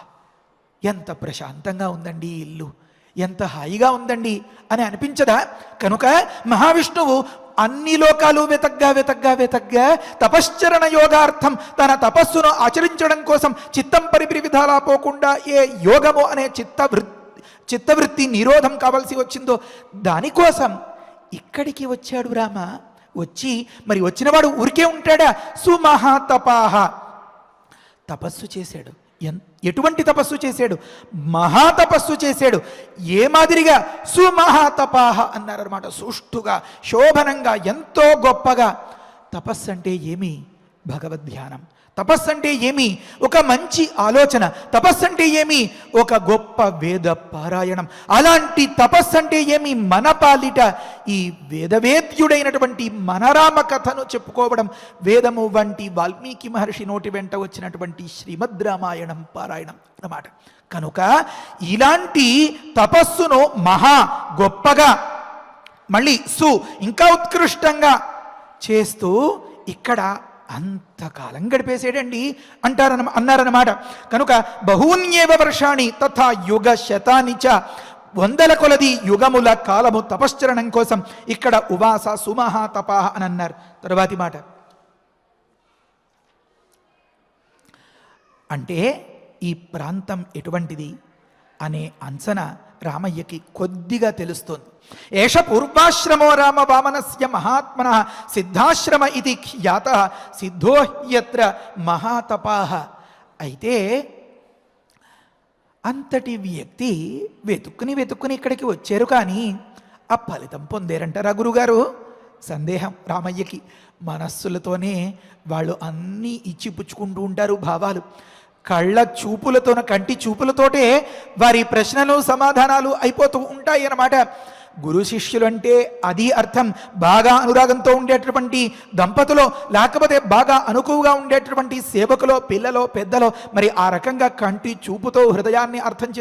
Speaker 3: ఎంత ప్రశాంతంగా ఉందండి ఈ ఇల్లు, ఎంత హాయిగా ఉందండి అని అనిపించదా? కనుక మహావిష్ణువు అన్ని లోకాలు వెతగ్గా తపశ్చరణ యోగార్థం తన తపస్సును ఆచరించడం కోసం చిత్తం పరిపిరి విధాలా పోకుండా ఏ యోగము అనే చిత్తవృత్తి నిరోధం కావాల్సి వచ్చిందో దానికోసం ఇక్కడికి వచ్చాడు రామ. వచ్చి మరి వచ్చినవాడు ఊరికే ఉంటాడా? సుమహాతపాహ, తపస్సు చేశాడు. ఎటువంటి తపస్సు చేశాడు? మహాతపస్సు చేశాడు. ఏ మాదిరిగా? సుమహాతపాహ అన్నారన్నమాట. సుష్టుగా, శోభనంగా, ఎంతో గొప్పగా. తపస్సు అంటే ఏమి? భగవద్ధ్యానం. తపస్సు అంటే ఏమి? ఒక మంచి ఆలోచన. తపస్సు అంటే ఏమి? ఒక గొప్ప వేద పారాయణం. అలాంటి తపస్సు అంటే ఏమి? మన పాలిట ఈ వేదవేద్యుడైనటువంటి మనరామ కథను చెప్పుకోవడం, వేదము వంటి వాల్మీకి మహర్షి నోటి వెంట వచ్చినటువంటి శ్రీమద్ రామాయణం పారాయణం అన్నమాట. కనుక ఇలాంటి తపస్సును మహా గొప్పగా, మళ్ళీ ఇంకా ఉత్కృష్టంగా చేస్తూ ఇక్కడ అంతకాలం గడిపేసాడండి అన్నారన్నమాట. కనుక బహూన్యేవ వర్షాణి తథా యుగ శతాని చ, వందల కొలది యుగముల కాలము తపశ్చరణం కోసం ఇక్కడ ఉవాస సుమహాతపాహ అని అన్నారు. తరువాతి మాట అంటే ఈ ప్రాంతం ఎటువంటిది అనే అంచనా రామయ్యకి కొద్దిగా తెలుస్తోంది. ఏష పూర్వాశ్రమో రామ వామనస్య మహాత్మన సిద్ధాశ్రమ ఇది ఖ్యాత సిద్ధో యత్ర మహాతపాహ. అయితే అంతటి వ్యక్తి వెతుక్కుని ఇక్కడికి వచ్చారు, కానీ ఆ ఫలితం పొందారంటారా గురుగారు? సందేహం రామయ్యకి. మనస్సులతోనే వాళ్ళు అన్నీ ఇచ్చి పుచ్చుకుంటూ ఉంటారు భావాలు. కళ్ళ చూపులతోన, కంటి చూపులతోటే వారి ప్రశ్నలు సమాధానాలు అయిపోతూ ఉంటాయి అన్నమాట. గురు శిష్యులు అంటే అది అర్థం. బాగా అనురాగంతో ఉండేటటువంటి దంపతులో, లేకపోతే బాగా అనుకువగా ఉండేటటువంటి సేవకులో, పిల్లలో, పెద్దలో, మరి ఆ రకంగా కంటి చూపుతో హృదయాన్ని అర్థం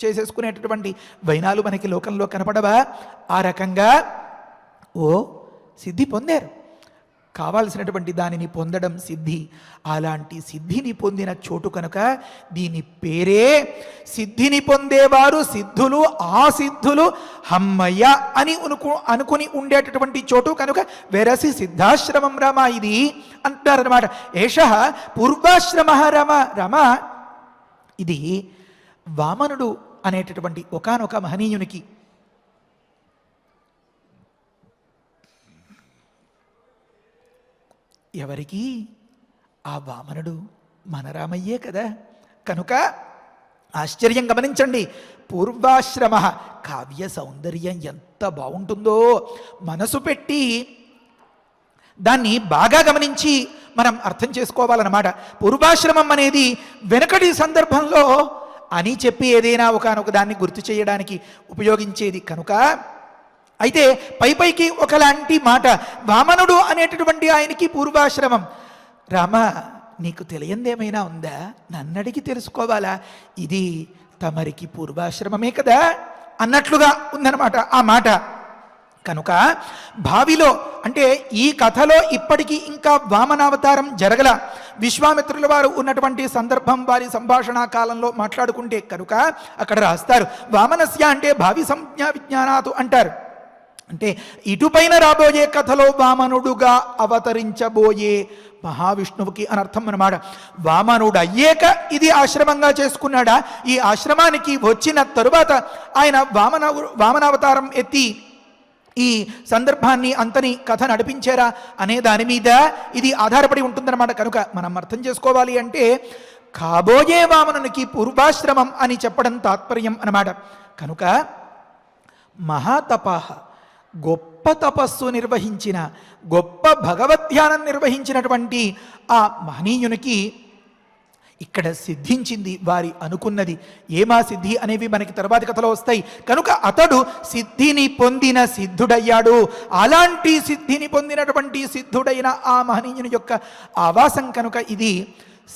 Speaker 3: చేసేసుకునేటటువంటి వైనాలు మనకి లోకంలో కనపడవా? ఆ రకంగా సిద్ధి పొందారు. కావాల్సినటువంటి దానిని పొందడం సిద్ధి. అలాంటి సిద్ధిని పొందిన చోటు కనుక దీని పేరే సిద్ధిని పొందేవారు సిద్ధులు, ఆ సిద్ధులు హమ్మయ్య అని అనుకుని ఉండేటటువంటి చోటు కనుక వెరసి సిద్ధాశ్రమం రామ ఇది అంటారన్నమాట. ఏష పూర్వాశ్రమ రామ. ఇది వామనుడు అనేటటువంటి ఒకానొక మహనీయునికి ఎవరికి? ఆ వామనుడు మన రామయ్యే కదా. కనుక ఆశ్చర్యం గమనించండి. పూర్వాశ్రమ, కావ్య సౌందర్యం ఎంత బాగుంటుందో మనసు పెట్టి దాన్ని బాగా గమనించి మనం అర్థం చేసుకోవాలన్నమాట. పూర్వాశ్రమం అనేది వెనకటి సందర్భంలో అని చెప్పి ఏదైనా ఒకనొక దాన్ని గుర్తు చేయడానికి ఉపయోగించేది కనుక. అయితే పైకి ఒకలాంటి మాట, వామనుడు అనేటటువంటి ఆయనకి పూర్వాశ్రమం. రామ, నీకు తెలియందేమైనా ఉందా? నన్నడిగి తెలుసుకోవాలా? ఇది తమరికి పూర్వాశ్రమమే కదా అన్నట్లుగా ఉందన్నమాట ఆ మాట. కనుక భావిలో అంటే ఈ కథలో ఇప్పటికీ ఇంకా వామనావతారం జరగల. విశ్వామిత్రుల వారు ఉన్నటువంటి సందర్భం వారి సంభాషణ కాలంలో మాట్లాడుకుంటే కనుక అక్కడ రాస్తారు వామనస్య అంటే భావి సంజ్ఞా విజ్ఞానాతు అంటారు. అంటే ఇటుపైన రాబోయే కథలో వామనుడుగా అవతరించబోయే మహావిష్ణువుకి అనర్థం అన్నమాట. వామనుడు అయ్యేక ఇది ఆశ్రమంగా చేసుకున్నాడా? ఈ ఆశ్రమానికి వచ్చిన తరువాత ఆయన వామనావతారం ఎత్తి ఈ సందర్భాన్ని అంతని కథ నడిపించారా అనే దాని మీద ఇది ఆధారపడి ఉంటుందన్నమాట. కనుక మనం అర్థం చేసుకోవాలి అంటే కాబోయే వామనునికి పూర్వాశ్రమం అని చెప్పడం తాత్పర్యం అన్నమాట. కనుక మహాతపాహ, గొప్ప తపస్సు నిర్వహించిన, గొప్ప భగవద్ధ్యానం నిర్వహించినటువంటి ఆ మహనీయునికి ఇక్కడ సిద్ధించింది వారి అనుకున్నది. ఏమా సిద్ధి అనేవి మనకి తర్వాతి కథలో వస్తాయి. కనుక అతడు సిద్ధిని పొందిన సిద్ధుడయ్యాడు. అలాంటి సిద్ధిని పొందినటువంటి సిద్ధుడైన ఆ మహనీయుని యొక్క ఆవాసం కనుక ఇది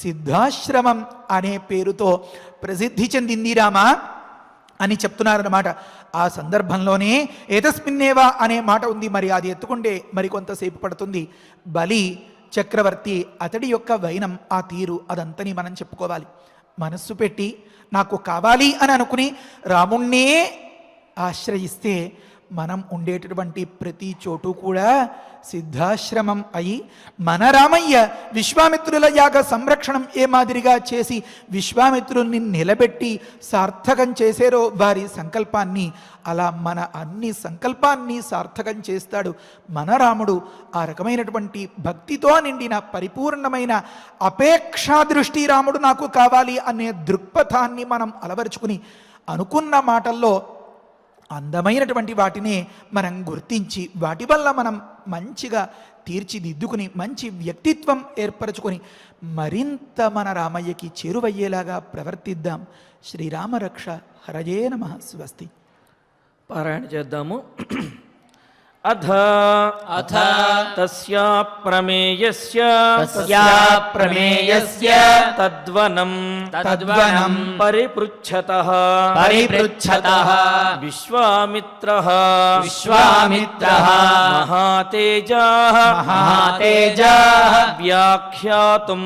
Speaker 3: సిద్ధాశ్రమం అనే పేరుతో ప్రసిద్ధి చెందింది రామా అని చెప్తున్నారన్నమాట. ఆ సందర్భంలోనే ఏతస్మిన్నేవా అనే మాట ఉంది. మరి అది ఎత్తుకుంటే మరి కొంతసేపు పడుతుంది. బలి చక్రవర్తి అతడి యొక్క వైనం, ఆ తీరు అదంతని మనం చెప్పుకోవాలి. మనస్సు పెట్టి నాకు కావాలి అని అనుకుని రాముణ్ణే ఆశ్రయిస్తే మనం ఉండేటటువంటి ప్రతి చోటు కూడా సిద్ధాశ్రమం అయి మన రామయ్య విశ్వామిత్రుల యాగ సంరక్షణం ఏ మాదిరిగా చేసి విశ్వామిత్రుల్ని నిలబెట్టి సార్థకం చేశారో వారి సంకల్పాన్ని, అలా మన అన్ని సంకల్పాన్ని సార్థకం చేస్తాడు మన రాముడు. ఆ రకమైనటువంటి భక్తితో నిండిన పరిపూర్ణమైన అపేక్షా దృష్టి రాముడు నాకు కావాలి అనే దృక్పథాన్ని మనం అలవరుచుకుని అనుకున్న మాటల్లో అందమైనటువంటి వాటినే మనం గుర్తించి వాటి వల్ల మనం మంచిగా తీర్చిదిద్దుకుని మంచి వ్యక్తిత్వం ఏర్పరచుకొని మరింత మన రామయ్యకి చేరువయ్యేలాగా ప్రవర్తిద్దాం. శ్రీరామరక్ష హరయే నమః. స్వస్తి.
Speaker 2: పారాయణ చేద్దాము. అథ
Speaker 4: అథ
Speaker 2: తస్యా ప్రమేయస్య తద్వనం
Speaker 4: తద్వనం
Speaker 2: పరిపృచ్ఛతః విశ్వామిత్రః మహాతేజాః వ్యాఖ్యాతుం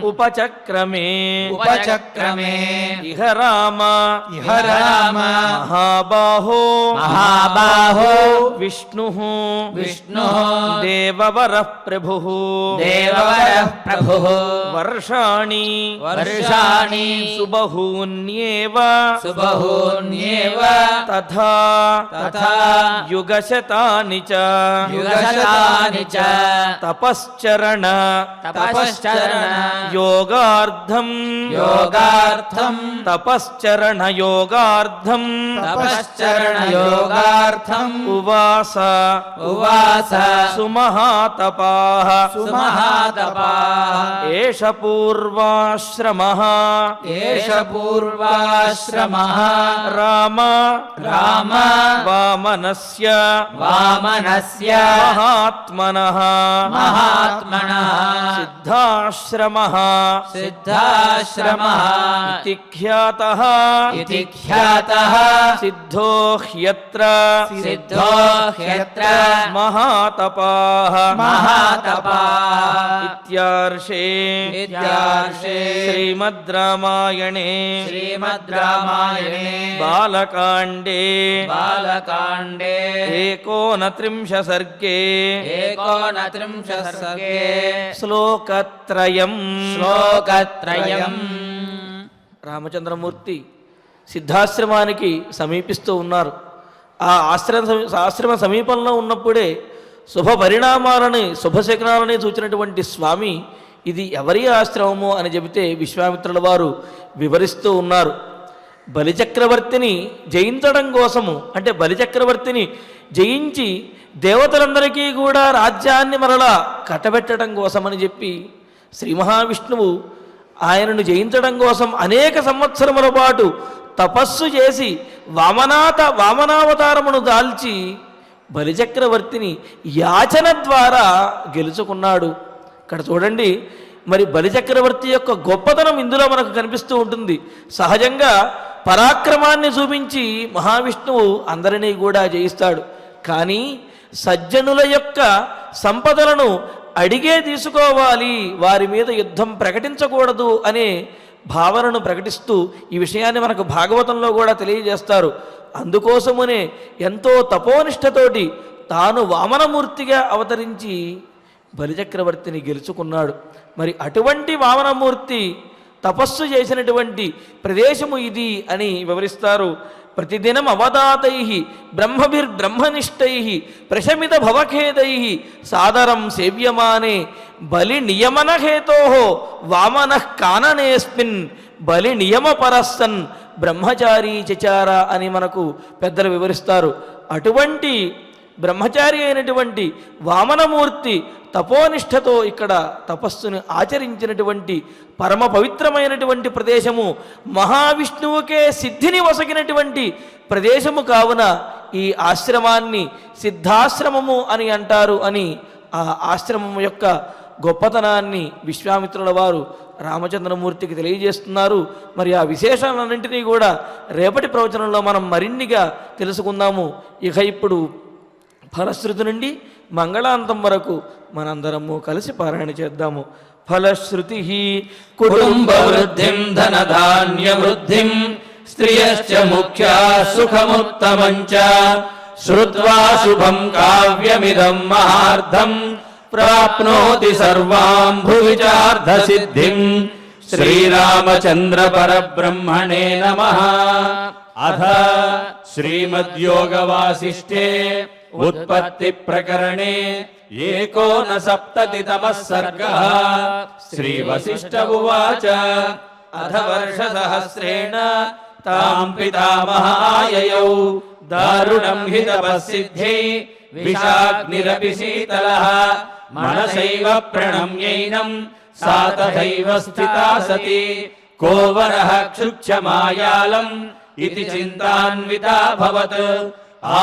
Speaker 2: ఉపచక్రమే ఇహ రామ మహాబాహో విష్ణుః దేవవరః ప్రభుః వర్షాణి సుబహూన్యేవ తథా యుగశతాని చ తపశ్చరణ యోగార్థం తపశ్చరణ యోగార్థం ఉవాస సుమహాతపాః ఏష పూర్వాశ్రమః రామ వామనస్య మహాత్మనః సిద్ధాశ్రమః ఇతి ఖ్యాతః సిద్ధో హ్యత్ర మహాతపాః ఇత్యార్షే శ్రీమద్ రామాయణే బాలకాండే ఏకోనత్రింశ సర్గే శ్లోకత్రయం రామచంద్రమూర్తి సిద్ధాశ్రమానికి సమీపిస్తూ ఉన్నారు. ఆ ఆశ్రమ సమీపంలో ఉన్నప్పుడే శుభ పరిణామాలని శుభశకనాలని సూచినటువంటి స్వామి ఇది ఎవరి ఆశ్రమము అని చెబితే విశ్వామిత్రుల వారు వివరిస్తూ ఉన్నారు. బలిచక్రవర్తిని జయించడం కోసము, అంటే బలిచక్రవర్తిని జయించి దేవతలందరికీ కూడా రాజ్యాన్ని మరలా కట్టబెట్టడం కోసమని చెప్పి శ్రీ మహావిష్ణువు ఆయనను జయించడం కోసం అనేక సంవత్సరముల పాటు తపస్సు చేసి వామనావతారమును దాల్చి బలిచక్రవర్తిని యాచన ద్వారా గెలుచుకున్నాడు. ఇక్కడ చూడండి, మరి బలిచక్రవర్తి యొక్క గొప్పతనం ఇందులో మనకు కనిపిస్తూ ఉంటుంది. సహజంగా పరాక్రమాన్ని చూపించి మహావిష్ణువు అందరినీ కూడా జయిస్తాడు. కానీ సజ్జనుల యొక్క సంపదలను అడిగే తీసుకోవాలి, వారి మీద యుద్ధం ప్రకటించకూడదు అనే భావనను ప్రకటిస్తూ ఈ విషయాన్ని మనకు భాగవతంలో కూడా తెలియజేస్తారు. అందుకోసమునే ఎంతో తపోనిష్టతోటి తాను వామనమూర్తిగా అవతరించి బలిచక్రవర్తిని గెలుచుకున్నాడు. మరి అటువంటి వామనమూర్తి తపస్సు చేసినటువంటి ప్రదేశము ఇది అని వివరిస్తారు. ప్రతిదినం అవధాతై బ్రహ్మభిర్బ్రహ్మనిష్టై ప్రశమిత భవఖేదై సాదరం సేవ్యమానే బలి నియమన హేతో వామన కాననేస్మిన్ బలి నియమపరస్సన్ బ్రహ్మచారి చచార అని మనకు పెద్దలు వివరిస్తారు. అటువంటి బ్రహ్మచారి అయినటువంటి వామనమూర్తి తపోనిష్టతో ఇక్కడ తపస్సును ఆచరించినటువంటి పరమ పవిత్రమైనటువంటి ప్రదేశము, మహావిష్ణువుకే సిద్ధిని వసగినటువంటి ప్రదేశము కావున ఈ ఆశ్రమాన్ని సిద్ధాశ్రమము అని అంటారు అని ఆ ఆశ్రమము యొక్క గొప్పతనాన్ని విశ్వామిత్రుల వారు రామచంద్రమూర్తికి తెలియజేస్తున్నారు. మరి ఆ విశేషాలన్నింటినీ కూడా రేపటి ప్రవచనంలో మనం మరిన్నిగా తెలుసుకుందాము. ఇక ఇప్పుడు ఫలశ్రుతి నుండి మంగళాంతం వరకు మనందరము కలిసి పారాయణ చేద్దాము. ఫలశ్రుతి
Speaker 4: కుటుంబ వృద్ధిం ధనధాన్య వృద్ధిం స్త్రియశ్చ ముఖ్యా సుఖముత్తమంచ శ్రుత్వా శుభం కావ్యమిదం మహార్థం ప్రాప్నోతి సర్వాం భువిచార్థ సిద్ధిం. శ్రీరామచంద్ర పరబ్రహ్మణే నమః. అథ శ్రీమద్యోగవాసిష్ఠే ఉత్పత్తి ప్రకరణే ఏకోనసప్తతితమః సర్గః. శ్రీవసిష్ఠ ఉవాచ అథ వర్షసహస్రేణ తాం పితామహాయయౌ దారుణం హి తపస్సిద్ధై విషాగ్నిరపి శీతలః మనసైవ ప్రణమ్యైనం సా తథైవ స్థితా సతి కో వరః క్షుక్షమాయాలం ఇతి చింతాన్వితాభవత్.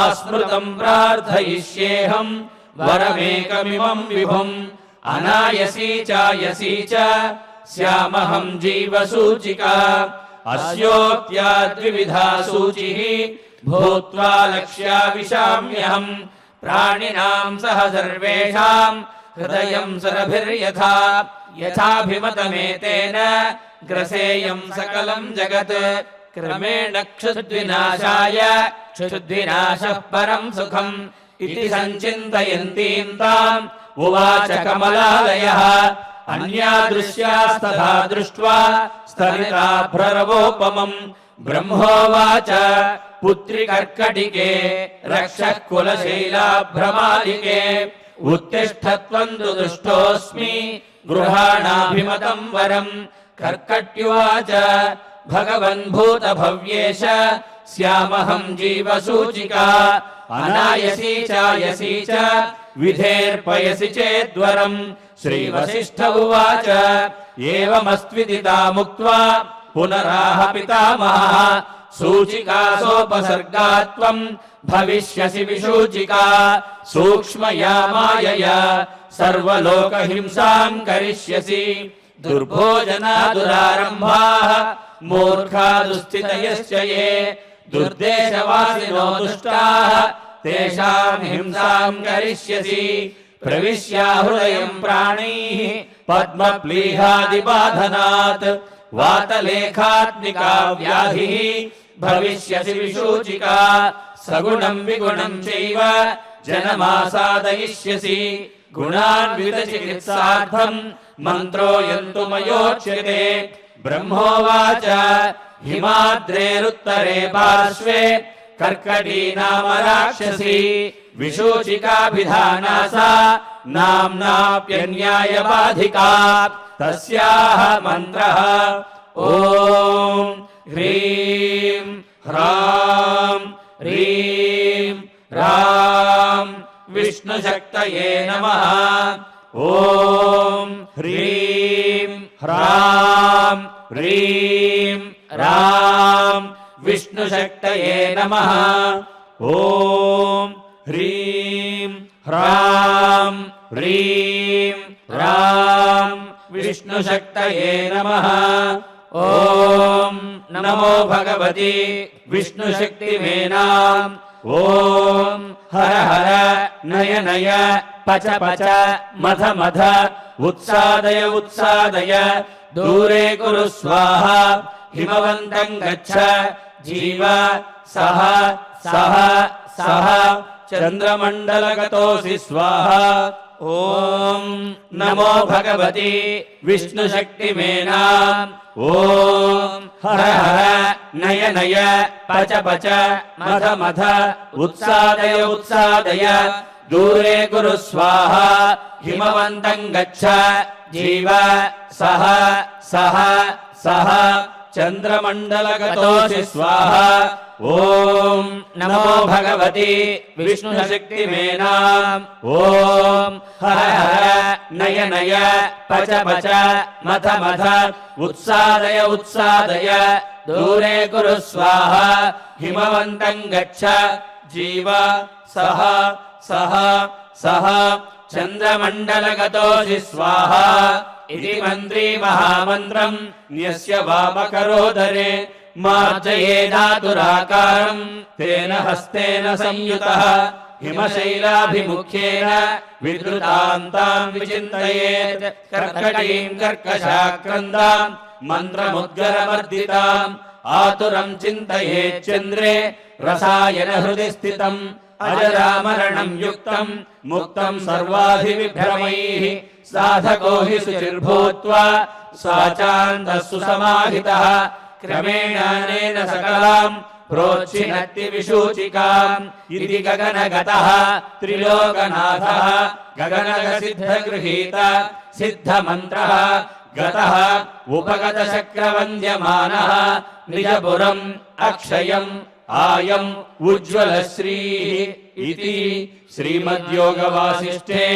Speaker 4: ఆస్మృతం ప్రార్థయిష్యేహం వరమేకమిమం విభుం అనాయసీ చాయసీ చ శ్యామహం జీవసూచికా. అస్యోక్త్యాద్వివిధా సూచిః భూత్వా లక్ష్యావిశామ్యహం ప్రాణినాం సహ సర్వేషాం హృదయం సరభిర్యథా యథాభిమతమేతేన గ్రసేయం సకలం జగత్. క్రమేణ క్షుద్వినాశాయ క్షుద్వినాశః పరం సుఖం ఇతి సంచింతయంతీం తాం ఉవాచ కమలాలయః. అన్యాదృశ్యాస్తథా దృష్ట్వా స్థలితాభ్రరవోపమం బ్రహ్మోవాచ పుత్రి కర్కటికే రక్షః కులశైలాభ్రమాలికే ఉత్తిష్ఠత్వం తు దుష్టోస్మి గృహాణాభిమతం వరం. కర్కట్యువాచ భగవన్ భూత భవ్యేశ శ్యామహం జీవసూచికా. అనాయసీ చాయసీ చ విధేర్పయసి చేద్వరం. శ్రీవసిష్ఠ ఉవాచ ఏవమస్త్విదితా ముక్త్వా పునరాహ పితామహః సూచికాసోపసర్గాత్వం భవిష్యసి విశూచికా. సూక్ష్మయా మాయయా సర్వలోకహింసాం కరిష్యసి. దుర్భోజనా దురారంభాః మూర్ఖా దుస్థితయశ్చ యే దుర్దేశవాసినో దుష్టాః తేషాం హింసాం కరిష్యసి. ప్రవిశ్యా హృదయం ప్రాణైః పద్మప్లీహాదిబాధనాత్ వాతలేఖాత్మికా వ్యాధిః భవిష్యసి విశూచికా. సగుణం విగుణం చైవ జనమాసాదయిష్యసి. గుణాన్విత చికిత్సార్థం మంత్రోయంతు మయోచ్యతే. బ్రహ్మోవాచ హిమాద్రేరుత్తరే పార్శ్వే కర్కటీ నామ రాక్షసి. విశూచికాభిధానా సా నామ్నాప్యన్యాయ బాధికా. తస్యాః మంత్రః ఓం హ్రీం హ్రాం హ్రీం రాం విష్ణుశక్తయే నమః. ఓం హ్రీం హ్రాం హ్రీం రాం విష్ణుశక్తయే నమః. ఓం హ్రీం హ్రాం హ్రీం రాం విష్ణుశక్తయే నమః. ఓం నమో భగవతి విష్ణుశక్తిమేనాం. ఓం హర హర నయ నయ పచ పచ మథ మథ ఉత్సాదయ ఉత్సాదయ దూరే కురు స్వాహా. హిమవంతం గచ్చ జీవ సహ సహ సహ చంద్రమండలగతోసి స్వాహా. ఓం నమో భగవతి విష్ణుశక్తిమేనాం. ॐ हर हर नय नय पच पच मथ मथ उत्सादय उत्सादय दूरे कुरु स्वाहा हिमवन्तं गच्छ जीव सह सह सह चन्द्रमण्डलगतोऽसि स्वाहा ॐ नमो भगवति विष्णुशक्तिमेनाम् ॐ हर हर नय नय पच पच मथ मथ उत्सादय उत्सादय दूरे कुरु स्वाहा हिमवन्तं गच्छ जीव सह सह सह चन्द्रमण्डलगतोऽसि स्वाहा इति मन्त्री महामन्त्रम् न्यस्य वामकरोदरे मार्जयेदातुराकारम् तेन हस्तेन संयुतः हिमशैलाभिमुख्येन विद्रुताम् ताम् विचिन्तयेत् कर्कटीम् कर्कशाक्रन्दाम् मन्त्रमुद्गरवर्धिताम् आतुरम् चिन्तयेत् चन्द्रे रसायन हृदि स्थितम् अजरामरणम् युक्तम् मुक्तम् सर्वाधिविभ्रमैः साधको हि शुचिर्भूत्वा स्वाचान्दः सुसमाहितः क्रमेणानेन सकलाम् प्रोच्छिनत्ति विशूचिकाम् इति गगनगतः त्रिलोकनाथः गगनगसिद्धगृहीत सिद्धमन्त्रः गतः उपगतशक्रवन्द्यमानः निजपुरम् अक्षयम् आयम् उज्ज्वलश्रीः इति श्रीमद्योगवासिष्ठे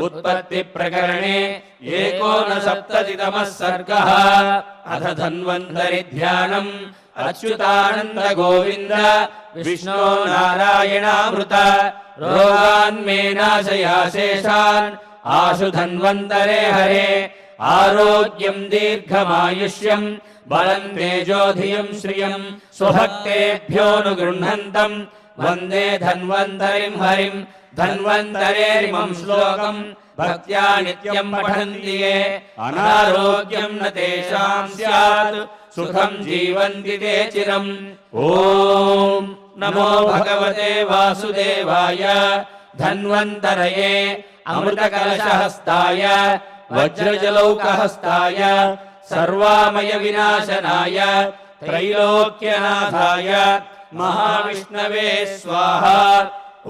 Speaker 4: उत्पत्तिप्रकरणे 59तमः सर्गः। अथ धन्वन्तरि ध्यानम् अच्युतानन्द गोविन्द विष्णो नारायणामृत रोगान्मे नाशयाशेषान् आशु धन्वन्तरे हरे आरोग्यम् दीर्घमायुष्यम् बलम् तेजोधियम् श्रियम् स्वभक्तेभ्योऽनुगृह्णन्तम् वन्दे धन्वन्तरिम् हरिम् धन्वन्तरेरिमम् श्लोकम् भक्त्या नित्यम् पठन्ति ये अनारोग्यम् न तेषाम् स्यात् सुखम् जीवन्ति ते चिरम्। ॐ नमो भगवते वासुदेवाय धन्वन्तरये अमृतकलशहस्ताय वज्रजलौकहस्ताय सर्वामय विनाशनाय त्रैलोक्यनाथाय महाविष्णवे स्वाहा। ॐ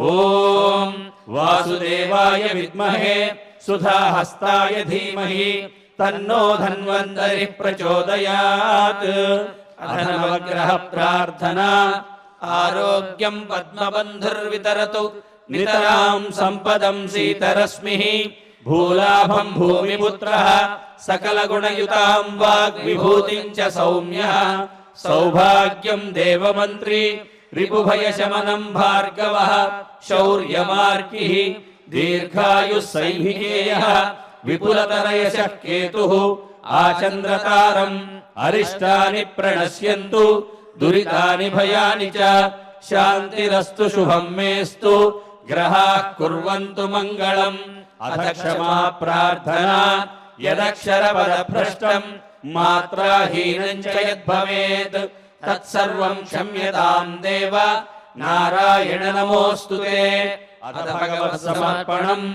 Speaker 4: वासुदेवाय विद्महे सुधाहस्ताय धीमहि तन्नो धन्वन्तरिः प्रचोदयात्। अथ नवग्रह प्रार्थना। आरोग्यम् पद्मबन्धुर्वितरतु नितराम् सम्पदम् सीतरश्मिः भूलाभम् भूमिपुत्रः सकलगुणयुताम् वाग्विभूतिम् च सौम्यः सौभाग्यम् देवमन्त्री रिपुभयशमनम् भार्गवः शौर्यमार्किः दीर्घायुः सैभिकेयः विपुलतरयशः केतुः आचन्द्रतारम् अरिष्टानि प्रणश्यन्तु दुरितानि भयानि च शान्तिरस्तु शुभम् मेस्तु ग्रहाः कुर्वन्तु मङ्गलम्। अथ क्षमा प्रार्थना। यदक्षरपदभ्रष्टम् मात्राहीनम् च यद्भवेत् तत्सर्वम् क्षम्यताम् देव नारायण नमोऽस्तु ते। अथ भगवत्समर्पणम्।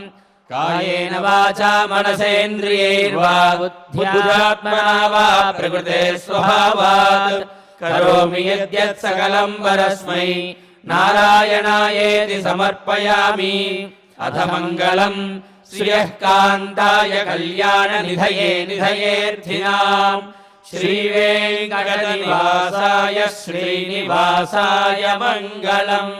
Speaker 4: कायेन वाचा मनसेन्द्रियैर्वा बुद्ध्यात्मना वा प्रकृते स्वभावात् करोमि यद्यत् सकलम् परस्मै नारायणायेति समर्पयामि। अथ मङ्गलम् श्रियः कान्ताय कल्याणनिधये निधयेऽर्थिनाम् श्रीवेङ्कटनिवासाय श्रीनिवासाय मङ्गलम्।